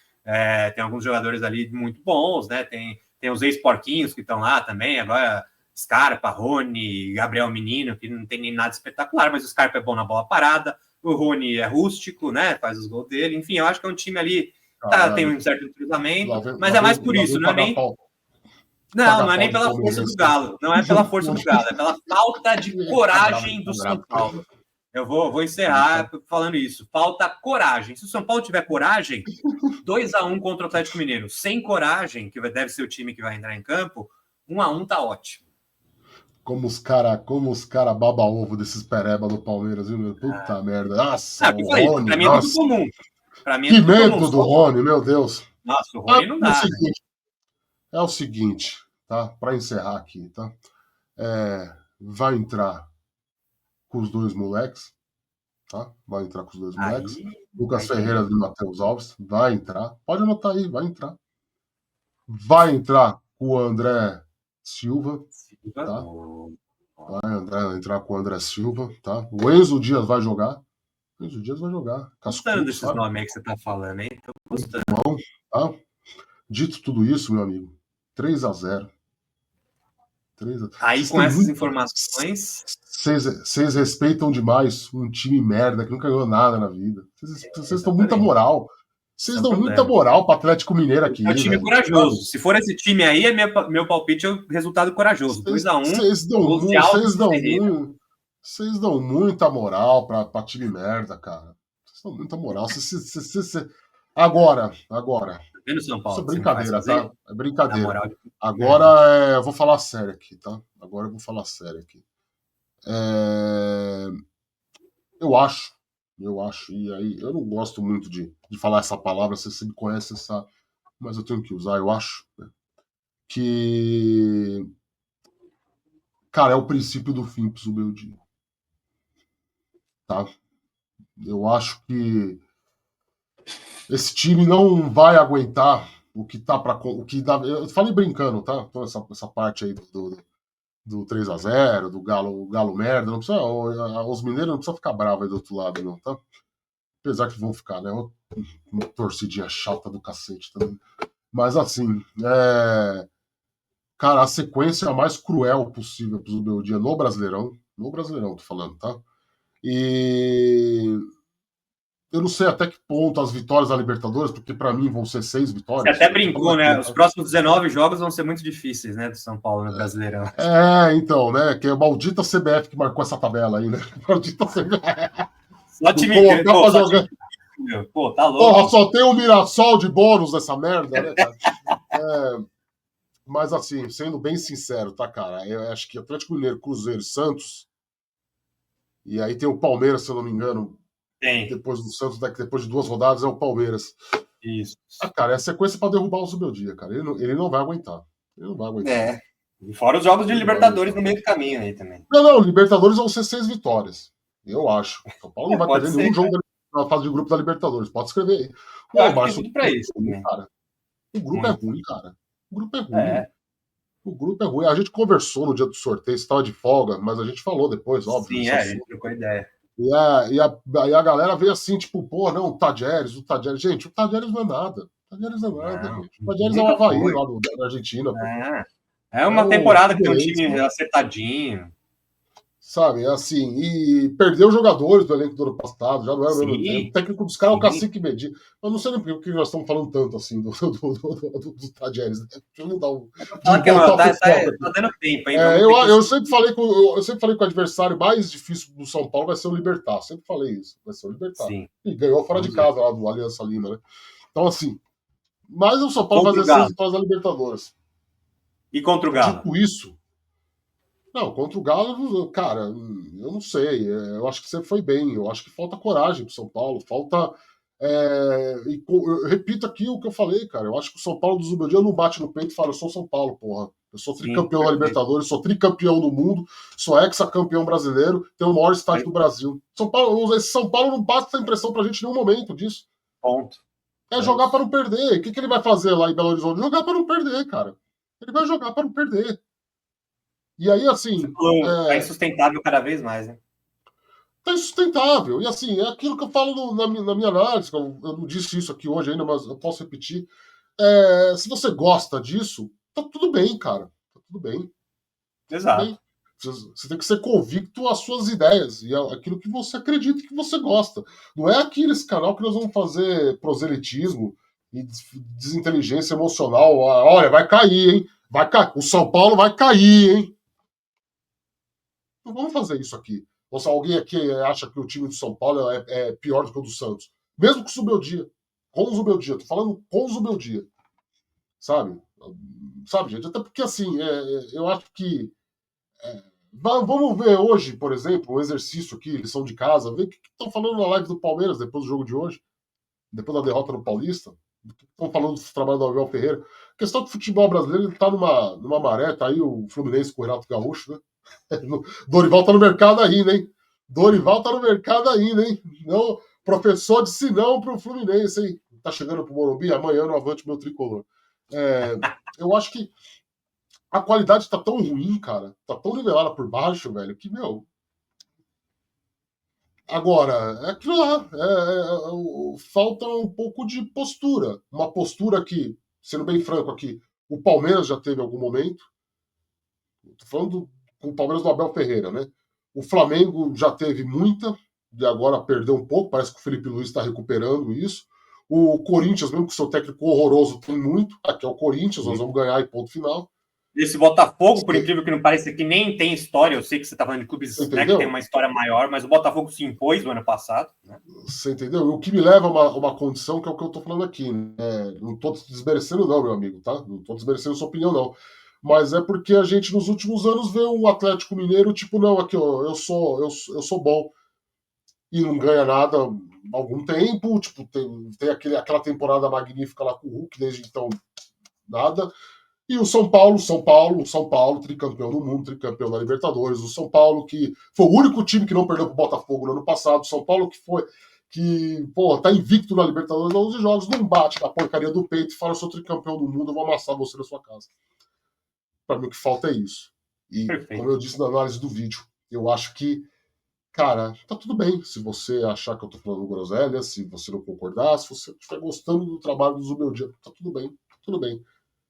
Tem alguns jogadores ali muito bons, né? Tem os ex-porquinhos que estão lá também. Agora, Scarpa, Rony, Gabriel Menino, que não tem nem nada espetacular, mas o Scarpa é bom na bola parada. O Rony é rústico, né? Faz os gols dele. Enfim, eu acho que é um time ali. Tem Caralho. um certo entrosamento, Lá vem, mas lá é mais vem, por lá isso, vem não é nem. Não, pagar não é pau nem de pela força do palmeirense. Galo. Não é pela força do Galo, é pela falta de Tá bravo, coragem tá do São bravo. Paulo. Eu vou encerrar falando isso. Falta coragem. Se o São Paulo tiver coragem, 2-1 contra o Atlético Mineiro. Sem coragem, que deve ser o time que vai entrar em campo, 1-1 tá ótimo. Como os cara baba ovo desses pereba do Palmeiras, viu, meu? Puta merda. Nossa, Que o foi isso? Rony, Pra mim é tudo nossa. comum. Pra mim é Que tudo comum. medo do Rony, meu Deus. Nossa, o Ah, Rony não é o dá, né? seguinte, é o seguinte, tá? Para encerrar aqui, tá? Vai entrar com os dois moleques, tá? Vai entrar com os dois moleques. Aí, Lucas aí tem. Ferreira e Matheus Alves, vai entrar. Pode anotar aí, vai entrar. Vai entrar com o André Silva, tá? Vai entrar com o André Silva, tá? O Enzo Dias vai jogar. O Enzo Dias vai jogar. Gostando Cascudo, desses sabe? nomes aí que você tá falando, hein? Tô gostando. Bom, tá? Dito tudo isso, meu amigo, 3-0. Aí, Vocês com têm essas muito. informações, Vocês respeitam demais um time merda que nunca ganhou nada na vida. Vocês dão muita exatamente. moral. Esse Vocês é o dão muita problema. moral para Atlético Mineiro É um aqui, time velho. corajoso. Se for esse time aí, meu palpite é o resultado corajoso. 2-1, Vocês dão, gols de Alves vocês e dão, Ferreira. vocês dão muita moral para time merda, cara. Vocês dão muita moral. Agora, Tá vendo, São isso é Paulo, que você me faz brincadeira, fazer? tá? É Na brincadeira. moral de Agora merda. eu vou falar sério aqui, tá? Agora eu vou falar sério aqui. É, eu acho, e aí eu não gosto muito de falar essa palavra, você me conhece essa, mas eu tenho que usar, eu acho, né, que, cara, é o princípio do fim pro Zubeldia, tá? Eu acho que esse time não vai aguentar o que tá para o que dá, eu falei brincando, tá? Toda essa parte aí do 3-0 do Galo merda, não precisa, os mineiros não precisam ficar bravos aí do outro lado, não, tá? Apesar que vão ficar, né? Uma torcidinha chata do cacete também. Mas assim, cara, a sequência é a mais cruel possível pro Zubeldia no Brasileirão. No Brasileirão, tô falando, tá? E eu não sei até que ponto as vitórias da Libertadores, porque para mim vão ser 6 Você vitórias. até Eu tô falando brincou, aqui, né? Os tá? próximos 19 jogos vão ser muito difíceis, né? Do São Paulo no Brasileirão. Então, né? Que é a maldita CBF que marcou essa tabela aí, né? Maldita CBF. Só Não time grande. colocar Pô, pra só jogar. time meu. Pô, tá Porra, louco. só tem o Mirassol de bônus nessa merda, né, cara? Mas assim, sendo bem sincero, tá, cara? Eu acho que Atlético Mineiro, Cruzeiro, Santos, e aí tem o Palmeiras, se eu não me engano, Tem. depois do Santos, depois de 2 rodadas, é o Palmeiras. Isso. Cara, é a sequência pra derrubar o Zubeldia, cara. Ele não vai aguentar. Ele não vai aguentar. E fora os jogos de Ele não vai Libertadores aguentar. no meio do caminho aí também. Não, Libertadores vão ser 6 vitórias. Eu acho. São Paulo não vai Pode perder ser, nenhum cara. jogo na fase de grupo da Libertadores. Pode escrever aí. Eu Ô, acho que tem Márcio, tudo pra isso também. cara. O grupo é Muito. ruim, cara. O grupo é ruim. É. O grupo é ruim. A gente conversou no dia do sorteio, estava de folga, mas a gente falou depois, óbvio, Sim, desse a gente assunto. trocou ideia. E a galera veio assim, tipo, pô, não, o Tadjeres. Gente, o Tadjeres não é nada. O Tadjeres não é nada, Não, gente. O Tadjeres é o nunca Havaí foi. lá da Argentina, pô. É É uma o temporada que tem um Figueirense, time acertadinho. sabe? É assim, e perdeu jogadores do elenco do ano passado, já não era o mesmo. O Sim, técnico dos caras é o sim. Cacique Medina. Eu não sei nem por que nós estamos falando tanto assim do Tadjeres. Né? Deixa eu mudar o. Fala que Voltar pro tá foco aqui. dando tempo, hein? Vamos Eu, ter que. eu, sempre falei que, eu sempre falei que o adversário mais difícil do São Paulo vai ser o Libertad. Sempre falei isso. Vai ser o Libertad. Sim. E ganhou fora de Vamos ver. casa lá do Aliança Lima, né? Então, assim. Mas o São Paulo vai Contra o fazer 6 Galo. vitórias da Libertadores. E contra o Galo? Dito isso. Não, contra o Galo, cara, eu não sei. Eu acho que sempre foi bem. Eu acho que falta coragem pro São Paulo. Falta. Eu repito aqui o que eu falei, cara. Eu acho que o São Paulo do Zubeldia não bate no peito e fala: eu sou São Paulo, porra. Eu sou Sim, tricampeão da perfeito. Libertadores, sou tricampeão do mundo, sou ex-campeão brasileiro, tenho o maior estádio do Brasil. Esse São Paulo não passa essa impressão pra gente em nenhum momento disso. Ponto. É jogar para não perder. O que ele vai fazer lá em Belo Horizonte? Jogar para não perder, cara. Ele vai jogar para não perder. E aí, Você assim, falou, tá insustentável cada vez mais, né? tá insustentável. E assim, é aquilo que eu falo na minha análise, eu não disse isso aqui hoje ainda, mas eu posso repetir. Se você gosta disso, tá tudo bem, cara. Tá tudo bem. Tudo Exato. bem. Você tem que ser convicto às suas ideias e aquilo que você acredita que você gosta. Não é aqui nesse canal que nós vamos fazer proselitismo e desinteligência emocional. Olha, vai cair, hein? Vai cair. O São Paulo vai cair, hein? Não vamos fazer isso aqui. Ou se alguém aqui acha que o time do São Paulo é pior do que o do Santos. Mesmo com o Zubeldia. Com o Zubeldia. Tô falando com o Zubeldia. Sabe? Sabe, gente? Até porque, assim, eu acho que vamos ver hoje, por exemplo, um exercício aqui, lição de casa, ver o que estão falando na live do Palmeiras depois do jogo de hoje, depois da derrota no Paulista. Estão falando do trabalho do Abel Ferreira. A questão do futebol brasileiro, ele tá numa maré, tá aí o Fluminense com o Renato Gaúcho, né? Dorival tá no mercado ainda, hein? Dorival tá no mercado ainda, hein? Não, professor disse não pro Fluminense, hein? Tá chegando pro Morumbi, amanhã no Avante meu tricolor. Eu acho que a qualidade tá tão ruim, cara, tá tão nivelada por baixo, velho, que, meu. Agora, é aquilo lá. Falta um pouco de postura. Uma postura que, sendo bem franco aqui, o Palmeiras já teve em algum momento. Tô falando com o Palmeiras do Abel Ferreira, né? O Flamengo já teve muita, e agora perdeu um pouco. Parece que o Felipe Luiz está recuperando isso. O Corinthians, mesmo com seu técnico horroroso, tem muito. Aqui é o Corinthians, nós vamos ganhar e ponto final. Esse Botafogo, por incrível que não pareça, que nem tem história, eu sei que você está falando de clubes, né, que tem uma história maior, mas o Botafogo se impôs no ano passado. Né? Você entendeu? O que me leva a uma condição que é o que eu estou falando aqui. Não estou desmerecendo, não, meu amigo, tá? Não estou desmerecendo sua opinião, não. Mas é porque a gente, nos últimos anos, vê um Atlético Mineiro, tipo, não, aqui, ó, eu sou bom e não ganha nada há algum tempo. Tipo, tem aquela temporada magnífica lá com o Hulk, desde então, nada. E o São Paulo, tricampeão do mundo, tricampeão da Libertadores, o São Paulo, que foi o único time que não perdeu pro Botafogo no ano passado, o São Paulo pô, tá invicto na Libertadores há 11 jogos, não bate na porcaria do peito e fala: eu sou tricampeão do mundo, eu vou amassar você na sua casa. Para mim, o que falta é isso. E, Perfeito. como eu disse na análise do vídeo, eu acho que, cara, tá tudo bem se você achar que eu tô falando groselha, se você não concordar, se você estiver gostando do trabalho do Zubeldia, tá tudo bem, tudo bem.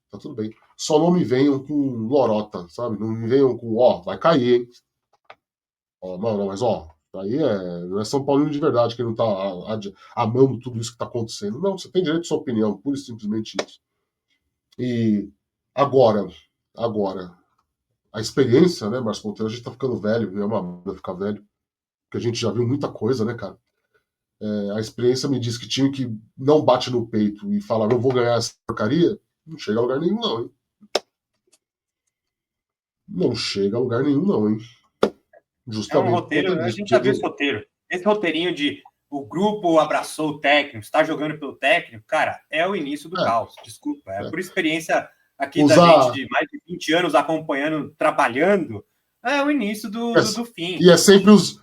Tá tudo bem. Só não me venham com lorota, sabe? Não me venham com, vai cair, hein? Não, mas aí não é São Paulino de verdade que não tá amando tudo isso que tá acontecendo. Não, você tem direito à sua opinião, pura e simplesmente isso. E agora, a experiência, né, Marcos Monteiro, a gente tá ficando velho, é uma merda ficar velho, porque a gente já viu muita coisa, né, cara? A experiência me diz que time que não bate no peito e fala: eu vou ganhar essa porcaria, não chega a lugar nenhum, não, hein? Não chega a lugar nenhum, não, hein? É um Justamente por conta roteiro, a disso. gente já viu esse roteiro. Esse roteirinho de o grupo abraçou o técnico, está jogando pelo técnico, cara, é o início do caos. Desculpa, por experiência aqui da gente de mais de 20 anos acompanhando, trabalhando, é o início do fim. E é sempre os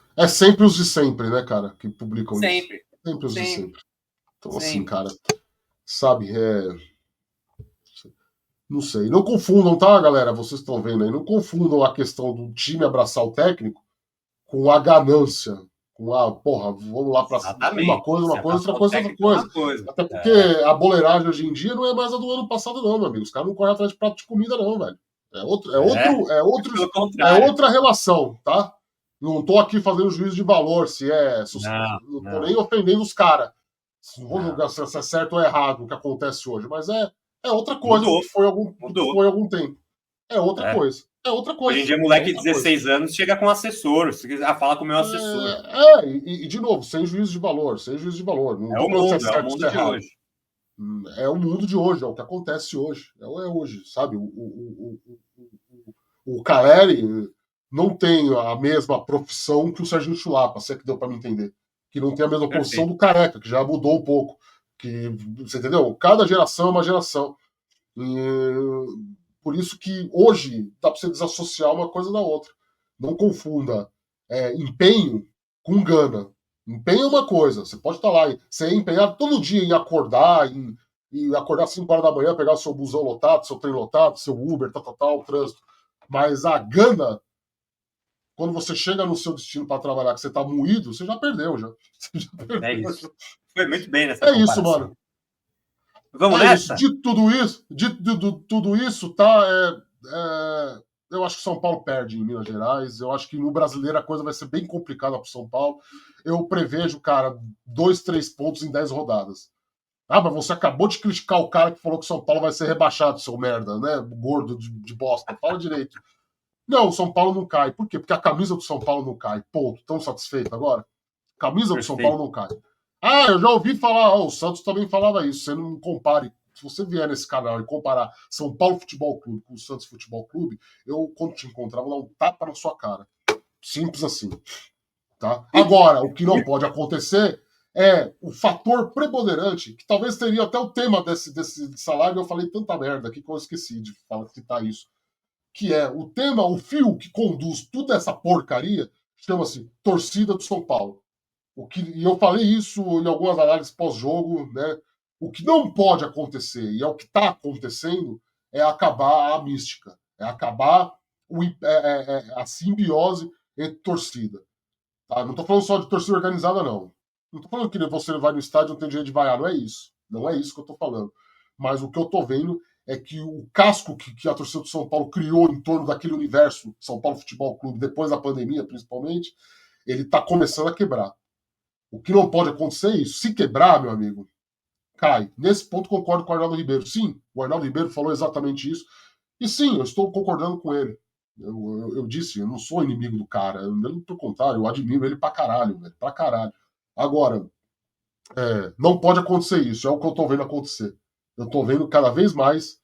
de sempre, né, cara, que publicam sempre. isso. Sempre os de sempre. Então, sempre. assim, cara, sabe, não sei. Não confundam, tá, galera? Vocês estão vendo aí. Não confundam a questão do time abraçar o técnico com a ganância. Com porra, vamos lá pra uma coisa, outra coisa. Até porque a boleiragem hoje em dia não é mais a do ano passado, não, meu amigo. Os caras não correm atrás de prato de comida, não, velho. É outra relação, tá? Não tô aqui fazendo juízo de valor, não tô nem ofendendo os caras. Não vou julgar se é certo ou errado o que acontece hoje, mas é outra coisa Mudou. que foi algum tempo. É outra coisa. É outra coisa. Hoje em dia, moleque de 16 anos chega com assessor. Se quiser falar com o meu assessor. E de novo, sem juízo de valor. Não tô falando se é certo ou se é errado. hoje. É o mundo de hoje, é o que acontece hoje. É hoje, sabe? O Caleri não tem a mesma profissão que o Serginho Chulapa, se é que deu para me entender. que não tem a mesma posição Perfeito. do Careca, que já mudou um pouco. Que, você entendeu? Cada geração é uma geração. E, por isso que hoje dá para você desassociar uma coisa da outra. Não confunda empenho com gana. Empenho é uma coisa, você pode estar lá, você é empenhado todo dia em acordar, em acordar às 5 horas da manhã, pegar o seu busão lotado, seu trem lotado, seu Uber, tal, o trânsito. Mas a gana, quando você chega no seu destino para trabalhar, que você está moído, você já perdeu, já. Você já perdeu. É isso. Foi muito bem nessa É isso, comparação. mano. Vamos É isso. nessa? Dito tudo isso, tá? Eu acho que São Paulo perde em Minas Gerais. Eu acho que no Brasileiro a coisa vai ser bem complicada para São Paulo. Eu prevejo, cara, 2, 3 pontos em 10 rodadas. Ah, mas você acabou de criticar o cara que falou que São Paulo vai ser rebaixado, seu merda, né? Gordo de bosta. Fala direito. Não, o São Paulo não cai. Por quê? Porque a camisa do São Paulo não cai. Ponto. Tão satisfeito agora? Camisa do São Paulo Perfeito. não cai. Ah, eu já ouvi falar, o Santos também falava isso. Você não compare. Se você vier nesse canal e comparar São Paulo Futebol Clube com o Santos Futebol Clube, eu, quando te encontrar, vou dar um tapa na sua cara. Simples assim. Tá? Agora, o que não pode acontecer é o fator preponderante, que talvez teria até o tema dessa live, eu falei tanta merda aqui que eu esqueci de citar isso, que é o tema, o fio que conduz toda essa porcaria, chama-se torcida do São Paulo. E eu falei isso em algumas análises pós-jogo, né? O que não pode acontecer, e é o que está acontecendo, é acabar a mística, é acabar a simbiose entre torcida. Tá? Não estou falando só de torcida organizada, não. Não estou falando que você vai no estádio e não tem direito de vaiar, não é isso. Não é isso que eu estou falando. Mas o que eu estou vendo é que o casco que a torcida do São Paulo criou em torno daquele universo, São Paulo Futebol Clube, depois da pandemia principalmente, ele está começando a quebrar. O que não pode acontecer é isso. Se quebrar, meu amigo, cai. Nesse ponto concordo com o Arnaldo Ribeiro. Sim, o Arnaldo Ribeiro falou exatamente isso. E sim, eu estou concordando com ele. Eu disse, eu não sou inimigo do cara. Pelo contrário, eu admiro ele pra caralho, velho. Pra caralho. Agora, não pode acontecer isso. É o que eu estou vendo acontecer. Eu estou vendo cada vez mais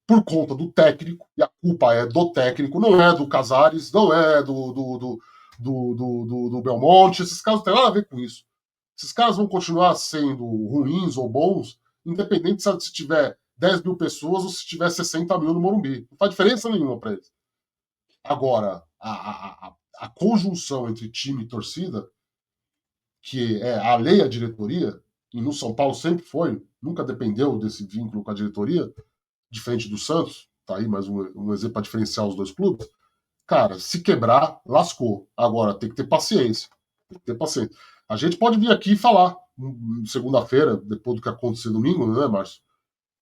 por conta do técnico, e a culpa é do técnico, não é do Casares, não é do Belmonte. Esses caras não têm nada a ver com isso. Esses caras vão continuar sendo ruins ou bons, independente se tiver 10 mil pessoas ou se tiver 60 mil no Morumbi. Não faz diferença nenhuma para eles. Agora, a conjunção entre time e torcida, que é a lei à diretoria, e no São Paulo sempre foi, nunca dependeu desse vínculo com a diretoria, diferente do Santos, tá aí mais um exemplo para diferenciar os dois clubes. Cara, se quebrar, lascou. Agora, tem que ter paciência. Tem que ter paciência. A gente pode vir aqui e falar segunda-feira, depois do que acontecer domingo, né, Márcio?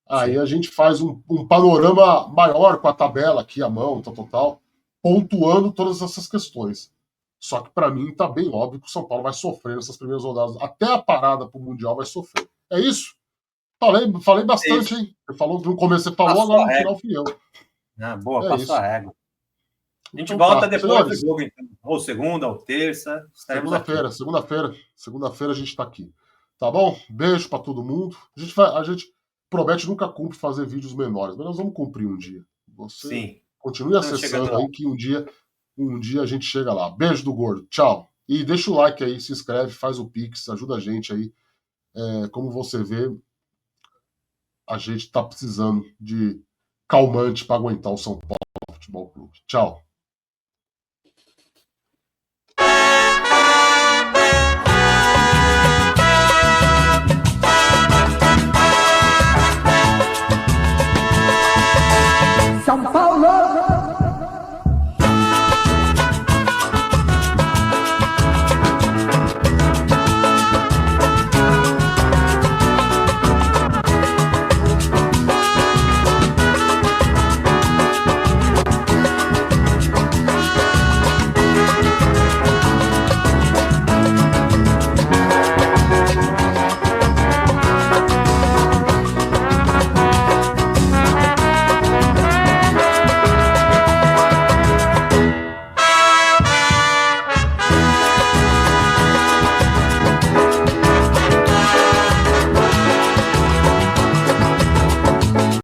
Aí Sim. a gente faz um panorama maior com a tabela aqui à mão, tal, pontuando todas essas questões. Só que para mim tá bem óbvio que o São Paulo vai sofrer nessas primeiras rodadas. Até a parada pro Mundial vai sofrer. É isso? Falei É bastante, isso. hein? Você falou, no começo você falou, Passou agora a no régua. final fui eu. Ah, boa, É passou a isso. régua. A gente Então volta tá. depois do Senhores, jogo, então. Ou segunda, ou terça, estaremos aqui. segunda-feira a gente tá aqui. Tá bom? Beijo para todo mundo. A gente promete nunca cumpre fazer vídeos menores, mas nós vamos cumprir um dia. Você Sim. continue Estamos chegando acessando lá. aí que um dia a gente chega lá. Beijo do gordo. Tchau. E deixa o like aí, se inscreve, faz o Pix, ajuda a gente aí. Como você vê, a gente tá precisando de calmante para aguentar o São Paulo Futebol Clube. Tchau.